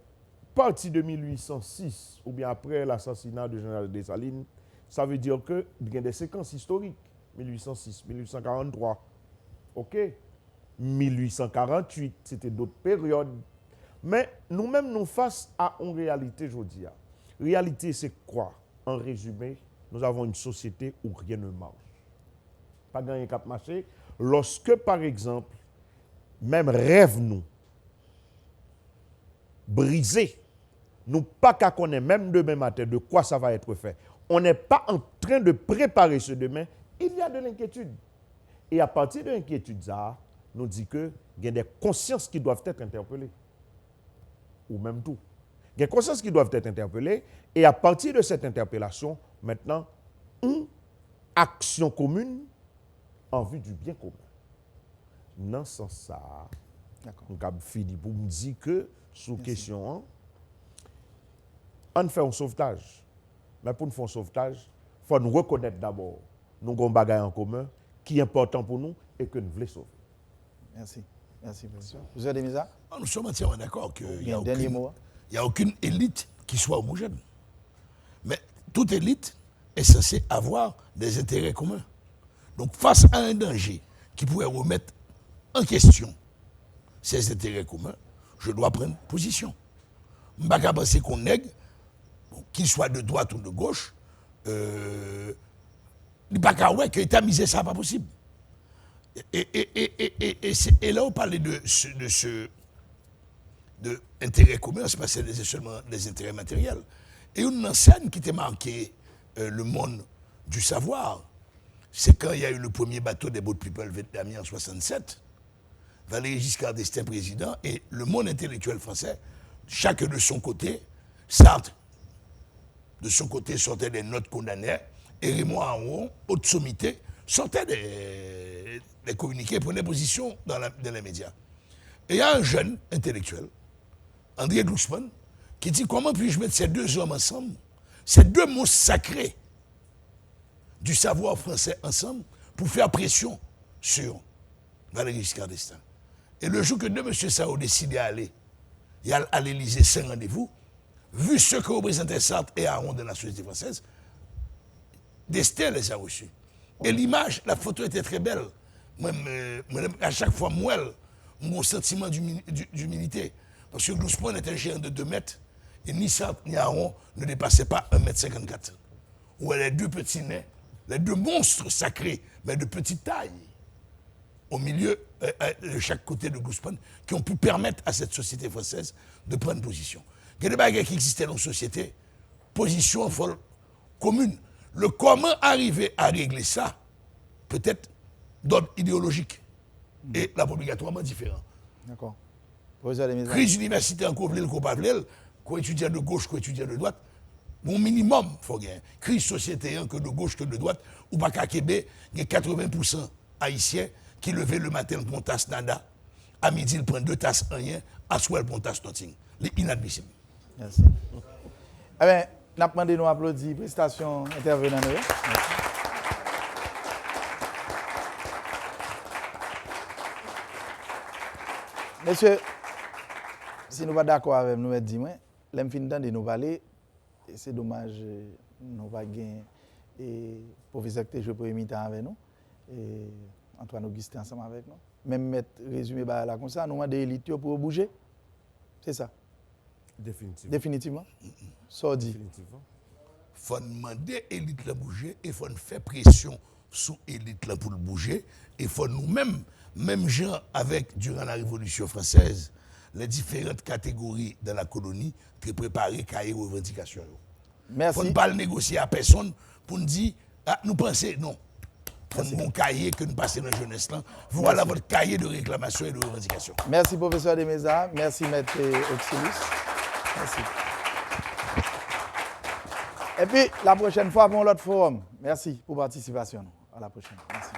parti de 1806, ou bien après l'assassinat de Général Dessalines, ça veut dire qu'il y a des séquences historiques. 1806, 1843, ok. 1848, c'était d'autres périodes. Mais nous-mêmes, nous face à une réalité aujourd'hui. Réalité, c'est quoi? En résumé, nous avons une société où rien ne marche. Pas gagné cap marché. Lorsque, par exemple, même rêve nous, brisé, nous pas qu'à connaître même demain matin de quoi ça va être fait. On n'est pas en train de préparer ce demain. Il y a de l'inquiétude. Et à partir de l'inquiétude, ça nous dit que il y a des consciences qui doivent être interpellées. Ou même tout. Il y a des consciences qui doivent être interpellées. Et à partir de cette interpellation, maintenant, une action commune en vue du bien commun. Dans ce sens, ça, nous avons fini pour me dire que, sous question, on fait un sauvetage. Mais pour nous faire un sauvetage, il faut nous reconnaître d'abord nous avons un bagage en commun qui est important pour nous et que nous voulons sauver. Merci. Merci, professeur. Vous avez des mises. Nous sommes entièrement d'accord qu'il n'y a aucune élite qui soit homogène. Mais toute élite est censée avoir des intérêts communs. Donc, face à un danger qui pourrait remettre en question ces intérêts communs, je dois prendre position. Je ne peux pas penser qu'on nègre, qu'il soit de droite ou de gauche, il n'y a pas qu'à ouais que l'État misé ça, pas possible. Et là, on parlait de intérêts communs, c'est parce que c'est seulement des intérêts matériels. Et une scène qui était marquée le monde du savoir, c'est quand il y a eu le premier bateau des Boat People vietnamiens en 1967, Valéry Giscard d'Estaing président, et le monde intellectuel français, chacun de son côté, Sartre, de son côté, sortait des notes condamnées, et Raymond Aron, haute sommité, sortait des communiqués, prenait position dans les médias. Et il y a un jeune intellectuel, André Glucksmann, qui dit comment puis-je mettre ces deux hommes ensemble, ces deux mots sacrés du savoir français ensemble, pour faire pression sur Valéry Giscard d'Estaing. Et le jour que M. Sao décidait d'aller à l'Élysée sans rendez-vous, vu ce que représentait Sartre et Aron de la société française, d'Estaing les a reçus. Et l'image, la photo était très belle. Moi, à chaque fois, moi, mon sentiment d'humilité. Parce que Glucksmann était un géant de 2 mètres, et ni Sartre ni Aron ne dépassaient pas 1,54 m. Où les deux petits nez, les deux monstres sacrés, mais de petite taille, au milieu, de chaque côté de Glucksmann, qui ont pu permettre à cette société française de prendre position. Il y a des bagages qui existaient dans la société, position folle, commune. Le comment arriver à régler ça, peut-être d'ordre idéologique, et obligatoirement différent. D'accord. Crise universitaire, qu'on veut, qu'on pas veut, qu'on étudie de gauche, qu'on étudie de droite, bon minimum, il faut gagner. Crise sociétaire, que de gauche, que de droite, ou pas qu'à Québec, il y a 80% haïtiens qui levaient le matin pour une tasse nada, à midi, ils prennent 2 tasses rien, à soir, pour une tasse nothing. C'est inadmissible. Merci. Eh bien, nous avons demandé nous applaudir prestation intervenante. Monsieur, si nous ne sommes pas d'accord avec nous, dis-moi, l'homme fin de nous parler, c'est dommage, nous n'avons pas gagné et professeur que je peux imiter avec nous, et Antoine Augustin ensemble avec nous. Même mettre résumé là comme ça, nous avons des élites pour bouger. C'est ça. Définitivement. Ça dit. Il faut demander à l'élite de bouger et il faut faire pression sur l'élite pour le bouger. Et il faut nous-mêmes, même gens avec, durant la Révolution française, les différentes catégories de la colonie, qui préparer cahier revendications. Merci. Il ne faut pas négocier à personne pour nous dire, ah, nous pensons, non. Il faut un cahier que nous passons dans la jeunesse. Voilà votre cahier de réclamation et de revendication. Merci, professeur Demeza. Merci, maître Oxylus. Merci. Et puis, la prochaine fois, pour l'autre forum. Merci pour la participation. À la prochaine. Merci.